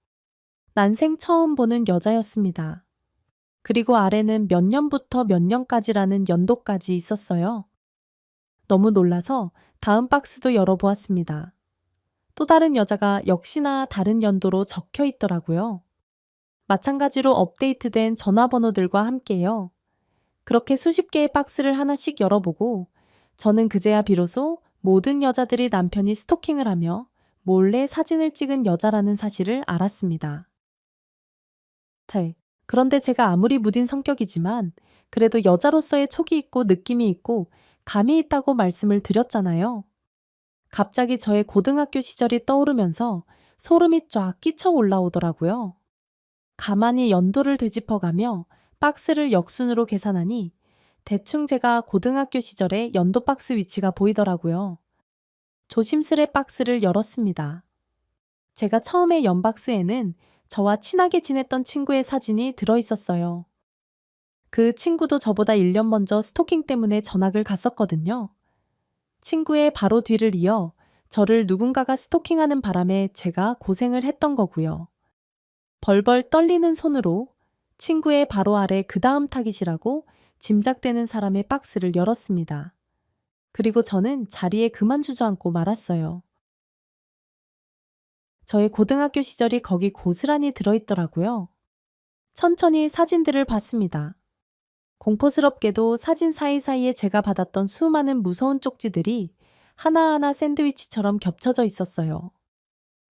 난생 처음 보는 여자였습니다. 그리고 아래는 몇 년부터 몇 년까지라는 연도까지 있었어요. 너무 놀라서 다음 박스도 열어보았습니다. 또 다른 여자가 역시나 다른 연도로 적혀 있더라고요. 마찬가지로 업데이트된 전화번호들과 함께요. 그렇게 수십 개의 박스를 하나씩 열어보고 저는 그제야 비로소 모든 여자들이 남편이 스토킹을 하며 몰래 사진을 찍은 여자라는 사실을 알았습니다. 그런데 제가 아무리 무딘 성격이지만 그래도 여자로서의 촉이 있고 느낌이 있고 감이 있다고 말씀을 드렸잖아요. 갑자기 저의 고등학교 시절이 떠오르면서 소름이 쫙 끼쳐 올라오더라고요. 가만히 연도를 되짚어가며 박스를 역순으로 계산하니 대충 제가 고등학교 시절의 연도 박스 위치가 보이더라고요. 조심스레 박스를 열었습니다. 제가 처음에 연 박스에는 저와 친하게 지냈던 친구의 사진이 들어 있었어요. 그 친구도 저보다 1년 먼저 스토킹 때문에 전학을 갔었거든요. 친구의 바로 뒤를 이어 저를 누군가가 스토킹하는 바람에 제가 고생을 했던 거고요. 벌벌 떨리는 손으로 친구의 바로 아래 그 다음 타깃이라고 짐작되는 사람의 박스를 열었습니다. 그리고 저는 자리에 그만 주저앉고 말았어요. 저의 고등학교 시절이 거기 고스란히 들어있더라고요. 천천히 사진들을 봤습니다. 공포스럽게도 사진 사이사이에 제가 받았던 수많은 무서운 쪽지들이 하나하나 샌드위치처럼 겹쳐져 있었어요.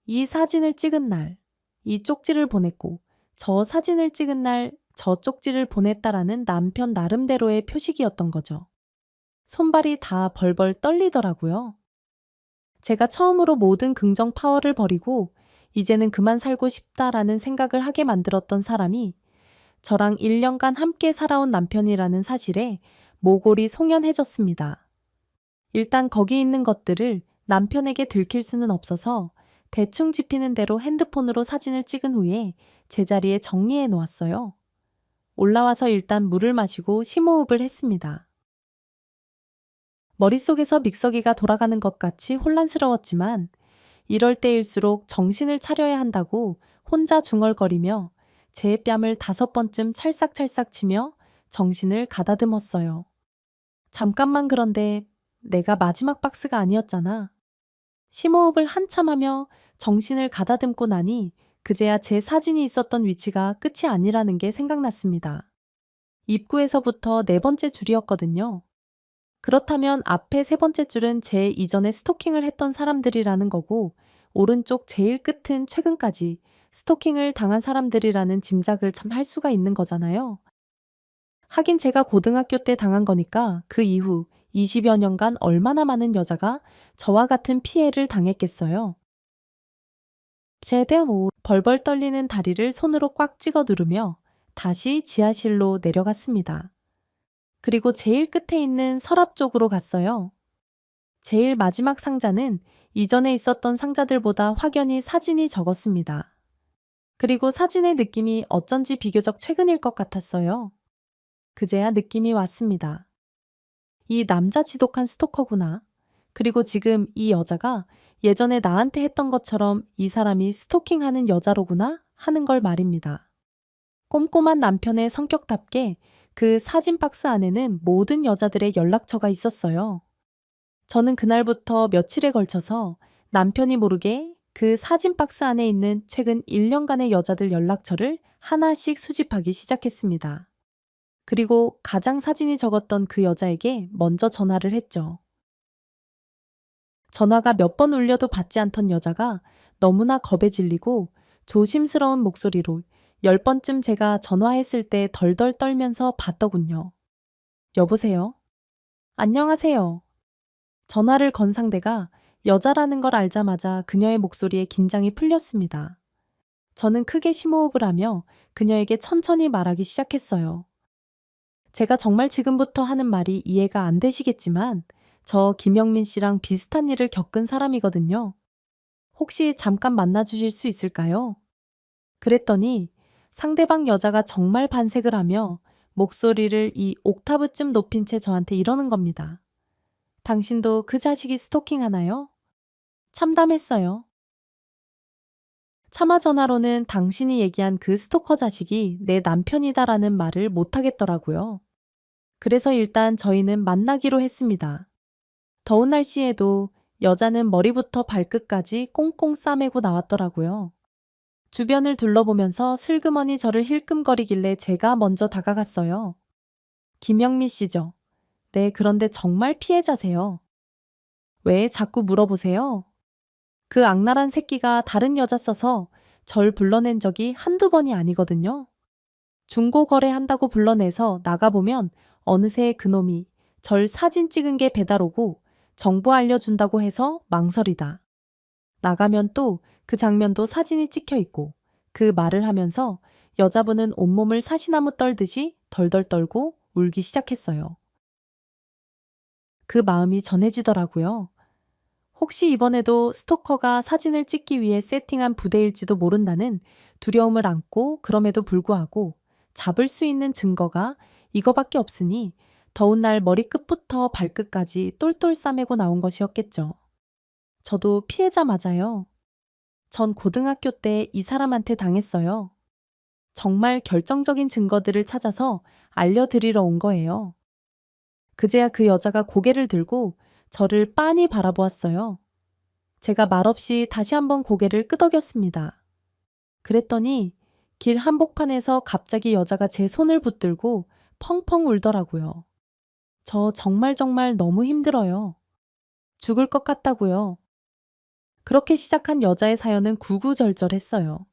이 사진을 찍은 날, 이 쪽지를 보냈고, 저 사진을 찍은 날, 저 쪽지를 보냈다라는 남편 나름대로의 표식이었던 거죠. 손발이 다 벌벌 떨리더라고요. 제가 처음으로 모든 긍정 파워를 버리고 이제는 그만 살고 싶다라는 생각을 하게 만들었던 사람이 저랑 1년간 함께 살아온 남편이라는 사실에 모골이 송연해졌습니다. 일단 거기 있는 것들을 남편에게 들킬 수는 없어서 대충 집히는 대로 핸드폰으로 사진을 찍은 후에 제자리에 정리해 놓았어요. 올라와서 일단 물을 마시고 심호흡을 했습니다. 머릿속에서 믹서기가 돌아가는 것 같이 혼란스러웠지만 이럴 때일수록 정신을 차려야 한다고 혼자 중얼거리며 제 뺨을 5번쯤 찰싹찰싹 치며 정신을 가다듬었어요. 잠깐만, 그런데 내가 마지막 박스가 아니었잖아. 심호흡을 한참 하며 정신을 가다듬고 나니 그제야 제 사진이 있었던 위치가 끝이 아니라는 게 생각났습니다. 입구에서부터 4번째 줄이었거든요. 그렇다면 앞에 3번째 줄은 제 이전에 스토킹을 했던 사람들이라는 거고, 오른쪽 제일 끝은 최근까지 스토킹을 당한 사람들이라는 짐작을 참 할 수가 있는 거잖아요. 하긴 제가 고등학교 때 당한 거니까 그 이후 20여 년간 얼마나 많은 여자가 저와 같은 피해를 당했겠어요. 제대로 벌벌 떨리는 다리를 손으로 꽉 찍어 누르며 다시 지하실로 내려갔습니다. 그리고 제일 끝에 있는 서랍 쪽으로 갔어요. 제일 마지막 상자는 이전에 있었던 상자들보다 확연히 사진이 적었습니다. 그리고 사진의 느낌이 어쩐지 비교적 최근일 것 같았어요. 그제야 느낌이 왔습니다. 이 남자 지독한 스토커구나. 그리고 지금 이 여자가 예전에 나한테 했던 것처럼 이 사람이 스토킹하는 여자로구나 하는 걸 말입니다. 꼼꼼한 남편의 성격답게 그 사진 박스 안에는 모든 여자들의 연락처가 있었어요. 저는 그날부터 며칠에 걸쳐서 남편이 모르게 그 사진 박스 안에 있는 최근 1년간의 여자들 연락처를 하나씩 수집하기 시작했습니다. 그리고 가장 사진이 적었던 그 여자에게 먼저 전화를 했죠. 전화가 몇 번 울려도 받지 않던 여자가 너무나 겁에 질리고 조심스러운 목소리로 10번쯤 제가 전화했을 때 덜덜 떨면서 받더군요. 여보세요? 안녕하세요. 전화를 건 상대가 여자라는 걸 알자마자 그녀의 목소리에 긴장이 풀렸습니다. 저는 크게 심호흡을 하며 그녀에게 천천히 말하기 시작했어요. 제가 정말 지금부터 하는 말이 이해가 안 되시겠지만 저 김영민 씨랑 비슷한 일을 겪은 사람이거든요. 혹시 잠깐 만나주실 수 있을까요? 그랬더니 상대방 여자가 정말 반색을 하며 목소리를 이 옥타브쯤 높인 채 저한테 이러는 겁니다. 당신도 그 자식이 스토킹 하나요? 참담했어요. 차마 전화로는 당신이 얘기한 그 스토커 자식이 내 남편이다라는 말을 못하겠더라고요. 그래서 일단 저희는 만나기로 했습니다. 더운 날씨에도 여자는 머리부터 발끝까지 꽁꽁 싸매고 나왔더라고요. 주변을 둘러보면서 슬그머니 저를 힐끔거리길래 제가 먼저 다가갔어요. 김영미 씨죠? 네, 그런데 정말 피해자세요. 왜 자꾸 물어보세요? 그 악랄한 새끼가 다른 여자 써서 절 불러낸 적이 한두 번이 아니거든요. 중고 거래한다고 불러내서 나가보면 어느새 그놈이 절 사진 찍은 게 배달 오고 정보 알려준다고 해서 망설이다. 나가면 또 그 장면도 사진이 찍혀 있고 그 말을 하면서 여자분은 온몸을 사시나무 떨듯이 덜덜 떨고 울기 시작했어요. 그 마음이 전해지더라고요. 혹시 이번에도 스토커가 사진을 찍기 위해 세팅한 부대일지도 모른다는 두려움을 안고 그럼에도 불구하고 잡을 수 있는 증거가 이거밖에 없으니 더운 날 머리끝부터 발끝까지 똘똘 싸매고 나온 것이었겠죠. 저도 피해자 맞아요. 전 고등학교 때 이 사람한테 당했어요. 정말 결정적인 증거들을 찾아서 알려드리러 온 거예요. 그제야 그 여자가 고개를 들고 저를 빤히 바라보았어요. 제가 말없이 다시 한번 고개를 끄덕였습니다. 그랬더니 길 한복판에서 갑자기 여자가 제 손을 붙들고 펑펑 울더라고요. 저 정말 너무 힘들어요. 죽을 것 같다고요. 그렇게 시작한 여자의 사연은 구구절절했어요.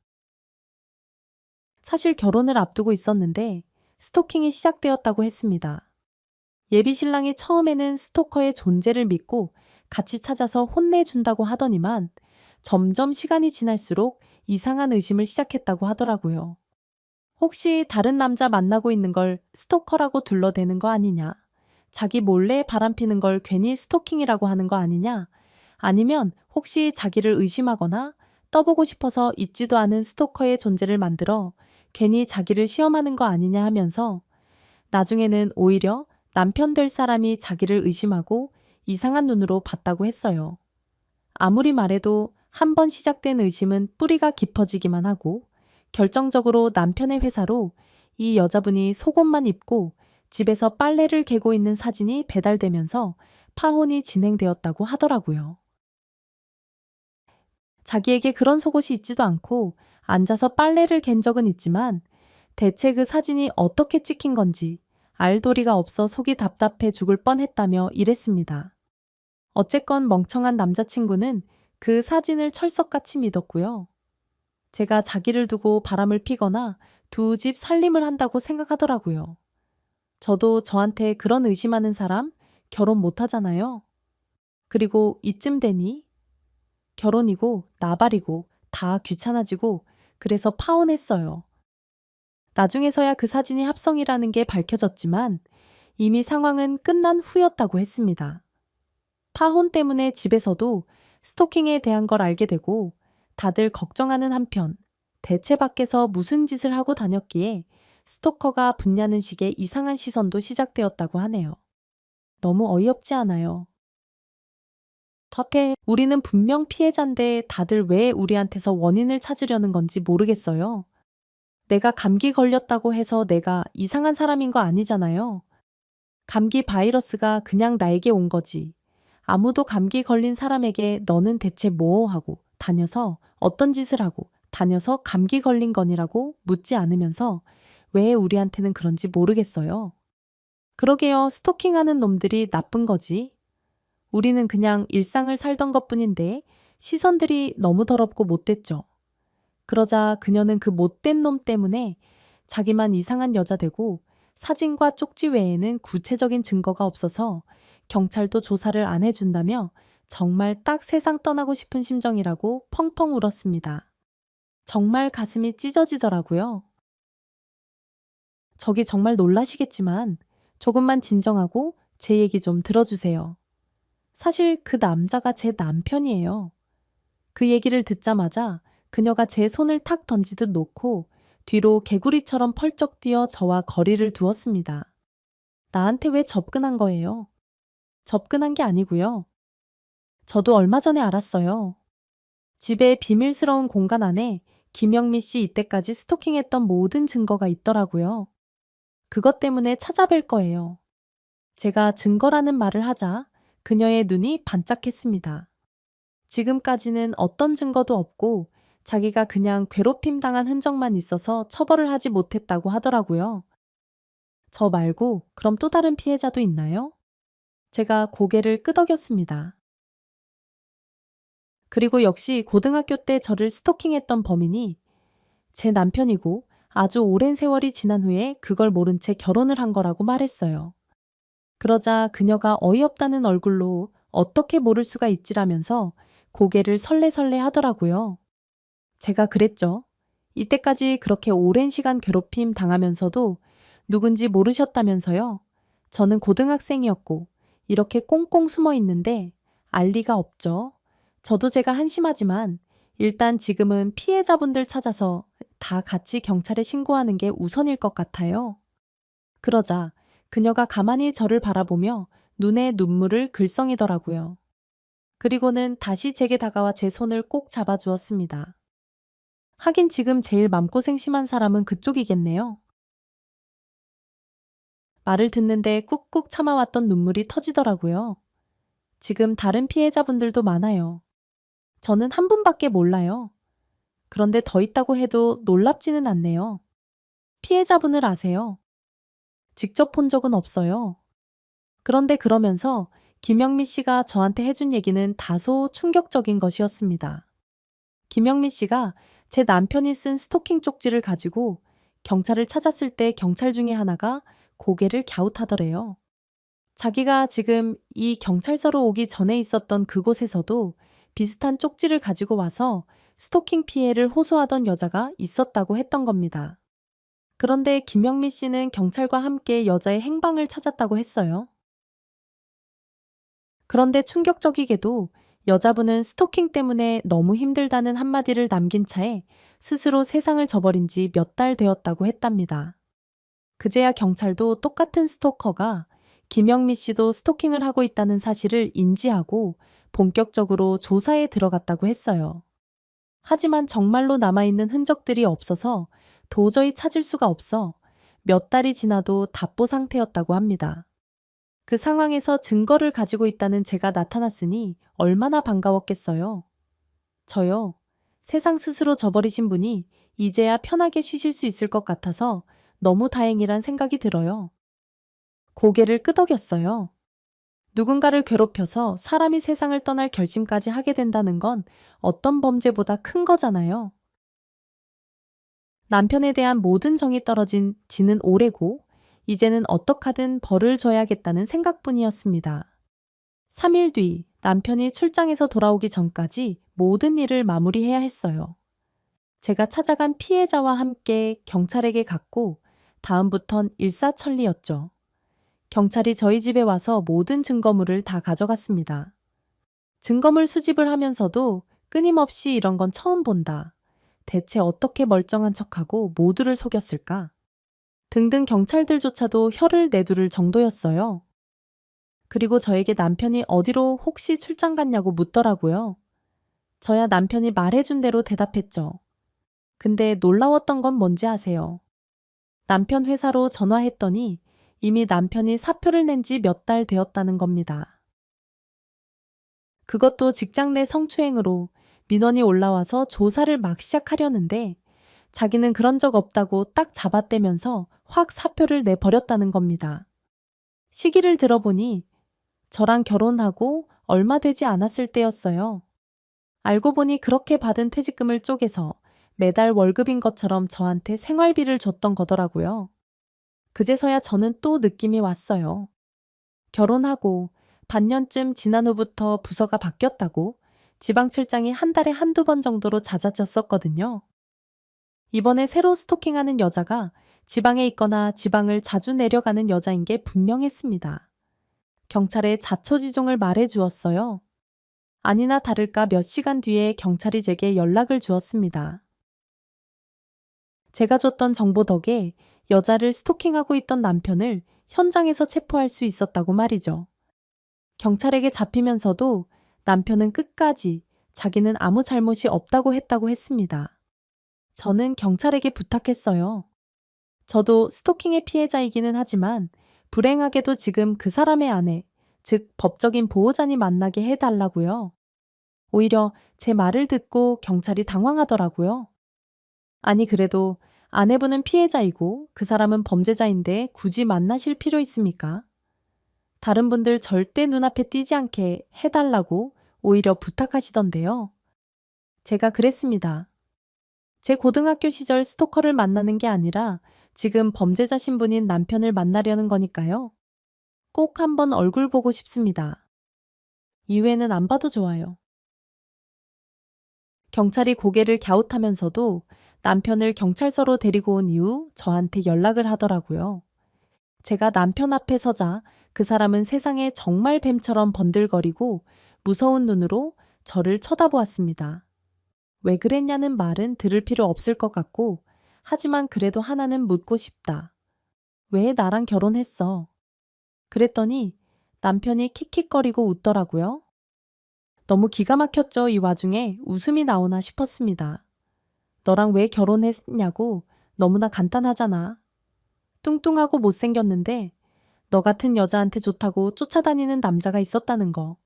사실 결혼을 앞두고 있었는데 스토킹이 시작되었다고 했습니다. 예비 신랑이 처음에는 스토커의 존재를 믿고 같이 찾아서 혼내준다고 하더니만 점점 시간이 지날수록 이상한 의심을 시작했다고 하더라고요. 혹시 다른 남자 만나고 있는 걸 스토커라고 둘러대는 거 아니냐? 자기 몰래 바람피는 걸 괜히 스토킹이라고 하는 거 아니냐? 아니면 혹시 자기를 의심하거나 떠보고 싶어서 있지도 않은 스토커의 존재를 만들어 괜히 자기를 시험하는 거 아니냐 하면서 나중에는 오히려 남편 될 사람이 자기를 의심하고 이상한 눈으로 봤다고 했어요. 아무리 말해도 한 번 시작된 의심은 뿌리가 깊어지기만 하고 결정적으로 남편의 회사로 이 여자분이 속옷만 입고 집에서 빨래를 개고 있는 사진이 배달되면서 파혼이 진행되었다고 하더라고요. 자기에게 그런 속옷이 있지도 않고 앉아서 빨래를 갠 적은 있지만 대체 그 사진이 어떻게 찍힌 건지 알 도리가 없어 속이 답답해 죽을 뻔했다며 이랬습니다. 어쨌건 멍청한 남자친구는 그 사진을 철석같이 믿었고요. 제가 자기를 두고 바람을 피거나 두 집 살림을 한다고 생각하더라고요. 저도 저한테 그런 의심하는 사람 결혼 못 하잖아요. 그리고 이쯤 되니 결혼이고 나발이고 다 귀찮아지고 그래서 파혼했어요. 나중에서야 그 사진이 합성이라는 게 밝혀졌지만 이미 상황은 끝난 후였다고 했습니다. 파혼 때문에 집에서도 스토킹에 대한 걸 알게 되고 다들 걱정하는 한편 대체 밖에서 무슨 짓을 하고 다녔기에 스토커가 붙냐는 식의 이상한 시선도 시작되었다고 하네요. 너무 어이없지 않아요? 덕해 우리는 분명 피해자인데 다들 왜 우리한테서 원인을 찾으려는 건지 모르겠어요. 내가 감기 걸렸다고 해서 내가 이상한 사람인 거 아니잖아요. 감기 바이러스가 그냥 나에게 온 거지. 아무도 감기 걸린 사람에게 너는 대체 뭐 하고 다녀서 어떤 짓을 하고 다녀서 감기 걸린 거니라고 묻지 않으면서 왜 우리한테는 그런지 모르겠어요. 그러게요. 스토킹하는 놈들이 나쁜 거지. 우리는 그냥 일상을 살던 것뿐인데 시선들이 너무 더럽고 못됐죠. 그러자 그녀는 그 못된 놈 때문에 자기만 이상한 여자 되고 사진과 쪽지 외에는 구체적인 증거가 없어서 경찰도 조사를 안 해준다며 정말 딱 세상 떠나고 싶은 심정이라고 펑펑 울었습니다. 정말 가슴이 찢어지더라고요. 저기 정말 놀라시겠지만 조금만 진정하고 제 얘기 좀 들어주세요. 사실 그 남자가 제 남편이에요. 그 얘기를 듣자마자 그녀가 제 손을 탁 던지듯 놓고 뒤로 개구리처럼 펄쩍 뛰어 저와 거리를 두었습니다. 나한테 왜 접근한 거예요? 접근한 게 아니고요. 저도 얼마 전에 알았어요. 집의 비밀스러운 공간 안에 김영미 씨 이때까지 스토킹했던 모든 증거가 있더라고요. 그것 때문에 찾아뵐 거예요. 제가 증거라는 말을 하자 그녀의 눈이 반짝했습니다. 지금까지는 어떤 증거도 없고 자기가 그냥 괴롭힘 당한 흔적만 있어서 처벌을 하지 못했다고 하더라고요. 저 말고 그럼 또 다른 피해자도 있나요? 제가 고개를 끄덕였습니다. 그리고 역시 고등학교 때 저를 스토킹했던 범인이 제 남편이고 아주 오랜 세월이 지난 후에 그걸 모른 채 결혼을 한 거라고 말했어요. 그러자 그녀가 어이없다는 얼굴로 어떻게 모를 수가 있지라면서 고개를 설레설레 하더라고요. 제가 그랬죠. 이때까지 그렇게 오랜 시간 괴롭힘 당하면서도 누군지 모르셨다면서요. 저는 고등학생이었고 이렇게 꽁꽁 숨어 있는데 알 리가 없죠. 저도 제가 한심하지만 일단 지금은 피해자분들 찾아서 다 같이 경찰에 신고하는 게 우선일 것 같아요. 그러자 그녀가 가만히 저를 바라보며 눈에 눈물을 글썽이더라고요. 그리고는 다시 제게 다가와 제 손을 꼭 잡아주었습니다. 하긴 지금 제일 맘고생 심한 사람은 그쪽이겠네요. 말을 듣는데 꾹꾹 참아왔던 눈물이 터지더라고요. 지금 다른 피해자분들도 많아요. 저는 한 분밖에 몰라요. 그런데 더 있다고 해도 놀랍지는 않네요. 피해자분을 아세요? 직접 본 적은 없어요. 그런데 그러면서 김영미 씨가 저한테 해준 얘기는 다소 충격적인 것이었습니다. 김영미 씨가 제 남편이 쓴 스토킹 쪽지를 가지고 경찰을 찾았을 때 경찰 중에 하나가 고개를 갸웃하더래요. 자기가 지금 이 경찰서로 오기 전에 있었던 그곳에서도 비슷한 쪽지를 가지고 와서 스토킹 피해를 호소하던 여자가 있었다고 했던 겁니다. 그런데 김영미 씨는 경찰과 함께 여자의 행방을 찾았다고 했어요. 그런데 충격적이게도 여자분은 스토킹 때문에 너무 힘들다는 한마디를 남긴 차에 스스로 세상을 저버린 지 몇 달 되었다고 했답니다. 그제야 경찰도 똑같은 스토커가 김영미 씨도 스토킹을 하고 있다는 사실을 인지하고 본격적으로 조사에 들어갔다고 했어요. 하지만 정말로 남아있는 흔적들이 없어서 도저히 찾을 수가 없어 몇 달이 지나도 답보 상태였다고 합니다. 그 상황에서 증거를 가지고 있다는 제가 나타났으니 얼마나 반가웠겠어요. 저요. 세상 스스로 져버리신 분이 이제야 편하게 쉬실 수 있을 것 같아서 너무 다행이란 생각이 들어요. 고개를 끄덕였어요. 누군가를 괴롭혀서 사람이 세상을 떠날 결심까지 하게 된다는 건 어떤 범죄보다 큰 거잖아요. 남편에 대한 모든 정이 떨어진 지는 오래고 이제는 어떡하든 벌을 줘야겠다는 생각뿐이었습니다. 3일 뒤 남편이 출장에서 돌아오기 전까지 모든 일을 마무리해야 했어요. 제가 찾아간 피해자와 함께 경찰에게 갔고 다음부턴 일사천리였죠. 경찰이 저희 집에 와서 모든 증거물을 다 가져갔습니다. 증거물 수집을 하면서도 끊임없이 이런 건 처음 본다. 대체 어떻게 멀쩡한 척하고 모두를 속였을까? 등등 경찰들조차도 혀를 내두를 정도였어요. 그리고 저에게 남편이 어디로 혹시 출장 갔냐고 묻더라고요. 저야 남편이 말해준 대로 대답했죠. 근데 놀라웠던 건 뭔지 아세요? 남편 회사로 전화했더니 이미 남편이 사표를 낸 지 몇 달 되었다는 겁니다. 그것도 직장 내 성추행으로 민원이 올라와서 조사를 막 시작하려는데 자기는 그런 적 없다고 딱 잡아떼면서 확 사표를 내버렸다는 겁니다. 시기를 들어보니 저랑 결혼하고 얼마 되지 않았을 때였어요. 알고 보니 그렇게 받은 퇴직금을 쪼개서 매달 월급인 것처럼 저한테 생활비를 줬던 거더라고요. 그제서야 저는 또 느낌이 왔어요. 결혼하고 반년쯤 지난 후부터 부서가 바뀌었다고 지방 출장이 한 달에 한두 번 정도로 잦아졌었거든요. 이번에 새로 스토킹하는 여자가 지방에 있거나 지방을 자주 내려가는 여자인 게 분명했습니다. 경찰에 자초지종을 말해 주었어요. 아니나 다를까 몇 시간 뒤에 경찰이 제게 연락을 주었습니다. 제가 줬던 정보 덕에 여자를 스토킹하고 있던 남편을 현장에서 체포할 수 있었다고 말이죠. 경찰에게 잡히면서도 남편은 끝까지 자기는 아무 잘못이 없다고 했다고 했습니다. 저는 경찰에게 부탁했어요. 저도 스토킹의 피해자이기는 하지만 불행하게도 지금 그 사람의 아내, 즉 법적인 보호자니 만나게 해달라고요. 오히려 제 말을 듣고 경찰이 당황하더라고요. 아니 그래도 아내분은 피해자이고 그 사람은 범죄자인데 굳이 만나실 필요 있습니까? 다른 분들 절대 눈앞에 띄지 않게 해달라고 오히려 부탁하시던데요. 제가 그랬습니다. 제 고등학교 시절 스토커를 만나는 게 아니라 지금 범죄자 신분인 남편을 만나려는 거니까요. 꼭 한번 얼굴 보고 싶습니다. 이후에는 안 봐도 좋아요. 경찰이 고개를 갸웃하면서도 남편을 경찰서로 데리고 온 이후 저한테 연락을 하더라고요. 제가 남편 앞에 서자 그 사람은 세상에 정말 뱀처럼 번들거리고 무서운 눈으로 저를 쳐다보았습니다. 왜 그랬냐는 말은 들을 필요 없을 것 같고, 하지만 그래도 하나는 묻고 싶다. 왜 나랑 결혼했어? 그랬더니 남편이 킥킥거리고 웃더라고요. 너무 기가 막혔죠. 이 와중에 웃음이 나오나 싶었습니다. 너랑 왜 결혼했냐고. 너무나 간단하잖아. 뚱뚱하고 못생겼는데 너 같은 여자한테 좋다고 쫓아다니는 남자가 있었다는 거.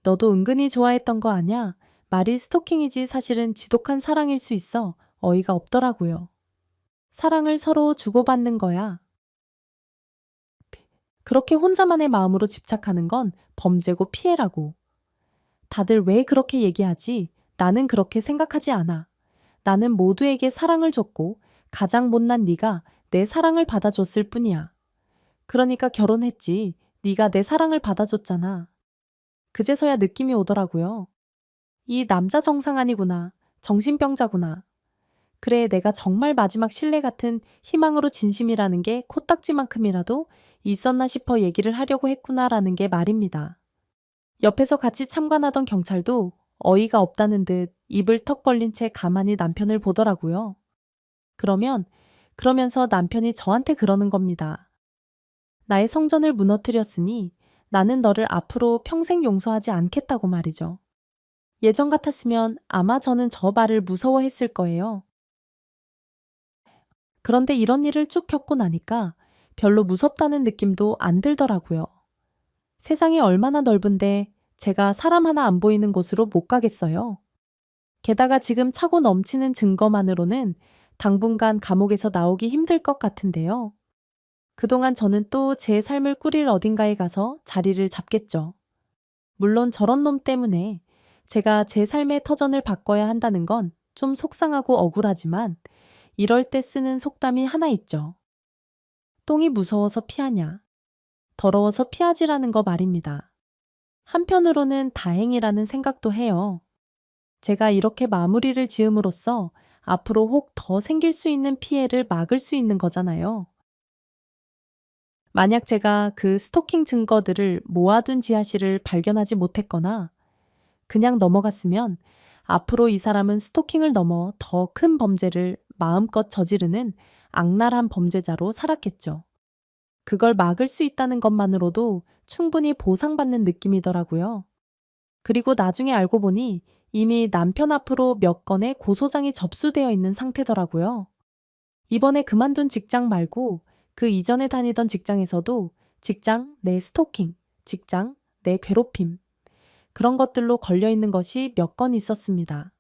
너도 은근히 좋아했던 거 아냐? 말이 스토킹이지 사실은 지독한 사랑일 수 있어. 어이가 없더라고요. 사랑을 서로 주고받는 거야. 그렇게 혼자만의 마음으로 집착하는 건 범죄고 피해라고. 다들 왜 그렇게 얘기하지? 나는 그렇게 생각하지 않아. 나는 모두에게 사랑을 줬고 가장 못난 네가 내 사랑을 받아줬을 뿐이야. 그러니까 결혼했지. 네가 내 사랑을 받아줬잖아. 그제서야 느낌이 오더라고요. 이 남자 정상 아니구나. 정신병자구나. 그래, 내가 정말 마지막 신뢰 같은 희망으로 진심이라는 게 코딱지만큼이라도 있었나 싶어 얘기를 하려고 했구나라는 게 말입니다. 옆에서 같이 참관하던 경찰도 어이가 없다는 듯 입을 턱 벌린 채 가만히 남편을 보더라고요. 그러면서 남편이 저한테 그러는 겁니다. 나의 성전을 무너뜨렸으니 나는 너를 앞으로 평생 용서하지 않겠다고 말이죠. 예전 같았으면 아마 저는 저 말을 무서워했을 거예요. 그런데 이런 일을 쭉 겪고 나니까 별로 무섭다는 느낌도 안 들더라고요. 세상이 얼마나 넓은데 제가 사람 하나 안 보이는 곳으로 못 가겠어요. 게다가 지금 차고 넘치는 증거만으로는 당분간 감옥에서 나오기 힘들 것 같은데요. 그동안 저는 또 제 삶을 꾸릴 어딘가에 가서 자리를 잡겠죠. 물론 저런 놈 때문에 제가 제 삶의 터전을 바꿔야 한다는 건 좀 속상하고 억울하지만 이럴 때 쓰는 속담이 하나 있죠. 똥이 무서워서 피하냐. 더러워서 피하지라는 거 말입니다. 한편으로는 다행이라는 생각도 해요. 제가 이렇게 마무리를 지음으로써 앞으로 혹 더 생길 수 있는 피해를 막을 수 있는 거잖아요. 만약 제가 그 스토킹 증거들을 모아둔 지하실을 발견하지 못했거나 그냥 넘어갔으면 앞으로 이 사람은 스토킹을 넘어 더 큰 범죄를 마음껏 저지르는 악랄한 범죄자로 살았겠죠. 그걸 막을 수 있다는 것만으로도 충분히 보상받는 느낌이더라고요. 그리고 나중에 알고 보니 이미 남편 앞으로 몇 건의 고소장이 접수되어 있는 상태더라고요. 이번에 그만둔 직장 말고 그 이전에 다니던 직장에서도 직장 내 스토킹, 직장 내 괴롭힘, 그런 것들로 걸려 있는 것이 몇 건 있었습니다.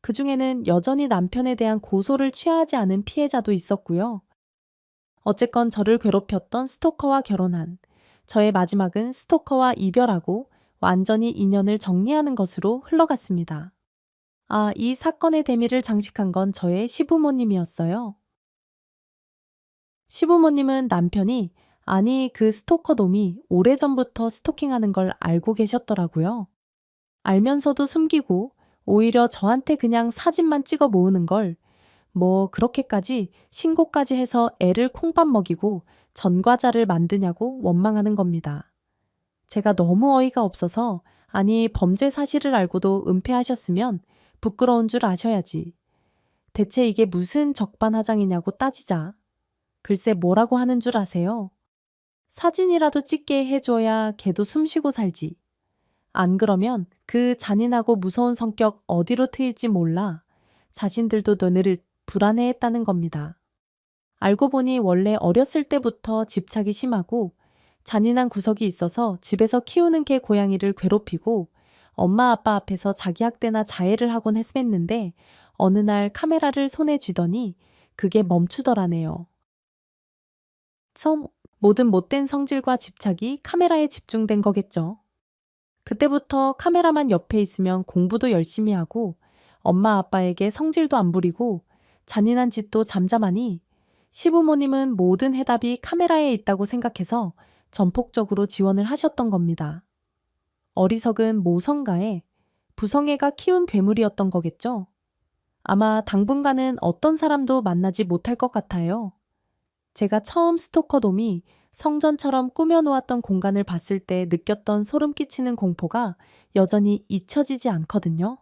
그 중에는 여전히 남편에 대한 고소를 취하지 않은 피해자도 있었고요. 어쨌건 저를 괴롭혔던 스토커와 결혼한, 저의 마지막은 스토커와 이별하고 완전히 인연을 정리하는 것으로 흘러갔습니다. 아, 이 사건의 대미를 장식한 건 저의 시부모님이었어요. 시부모님은 남편이, 아니 그 스토커 놈이 오래전부터 스토킹하는 걸 알고 계셨더라고요. 알면서도 숨기고 오히려 저한테 그냥 사진만 찍어 모으는 걸 뭐 그렇게까지 신고까지 해서 애를 콩밥 먹이고 전과자를 만드냐고 원망하는 겁니다. 제가 너무 어이가 없어서, 아니 범죄 사실을 알고도 은폐하셨으면 부끄러운 줄 아셔야지. 대체 이게 무슨 적반하장이냐고 따지자. 글쎄 뭐라고 하는 줄 아세요? 사진이라도 찍게 해줘야 걔도 숨쉬고 살지. 안 그러면 그 잔인하고 무서운 성격 어디로 트일지 몰라 자신들도 늘 불안해했다는 겁니다. 알고 보니 원래 어렸을 때부터 집착이 심하고 잔인한 구석이 있어서 집에서 키우는 개 고양이를 괴롭히고 엄마 아빠 앞에서 자기 학대나 자해를 하곤 했는데 어느 날 카메라를 손에 쥐더니 그게 멈추더라네요. 처음 모든 못된 성질과 집착이 카메라에 집중된 거겠죠. 그때부터 카메라만 옆에 있으면 공부도 열심히 하고 엄마 아빠에게 성질도 안 부리고 잔인한 짓도 잠잠하니 시부모님은 모든 해답이 카메라에 있다고 생각해서 전폭적으로 지원을 하셨던 겁니다. 어리석은 모성가에 부성애가 키운 괴물이었던 거겠죠? 아마 당분간은 어떤 사람도 만나지 못할 것 같아요. 제가 처음 스토커돔이 성전처럼 꾸며놓았던 공간을 봤을 때 느꼈던 소름 끼치는 공포가 여전히 잊혀지지 않거든요.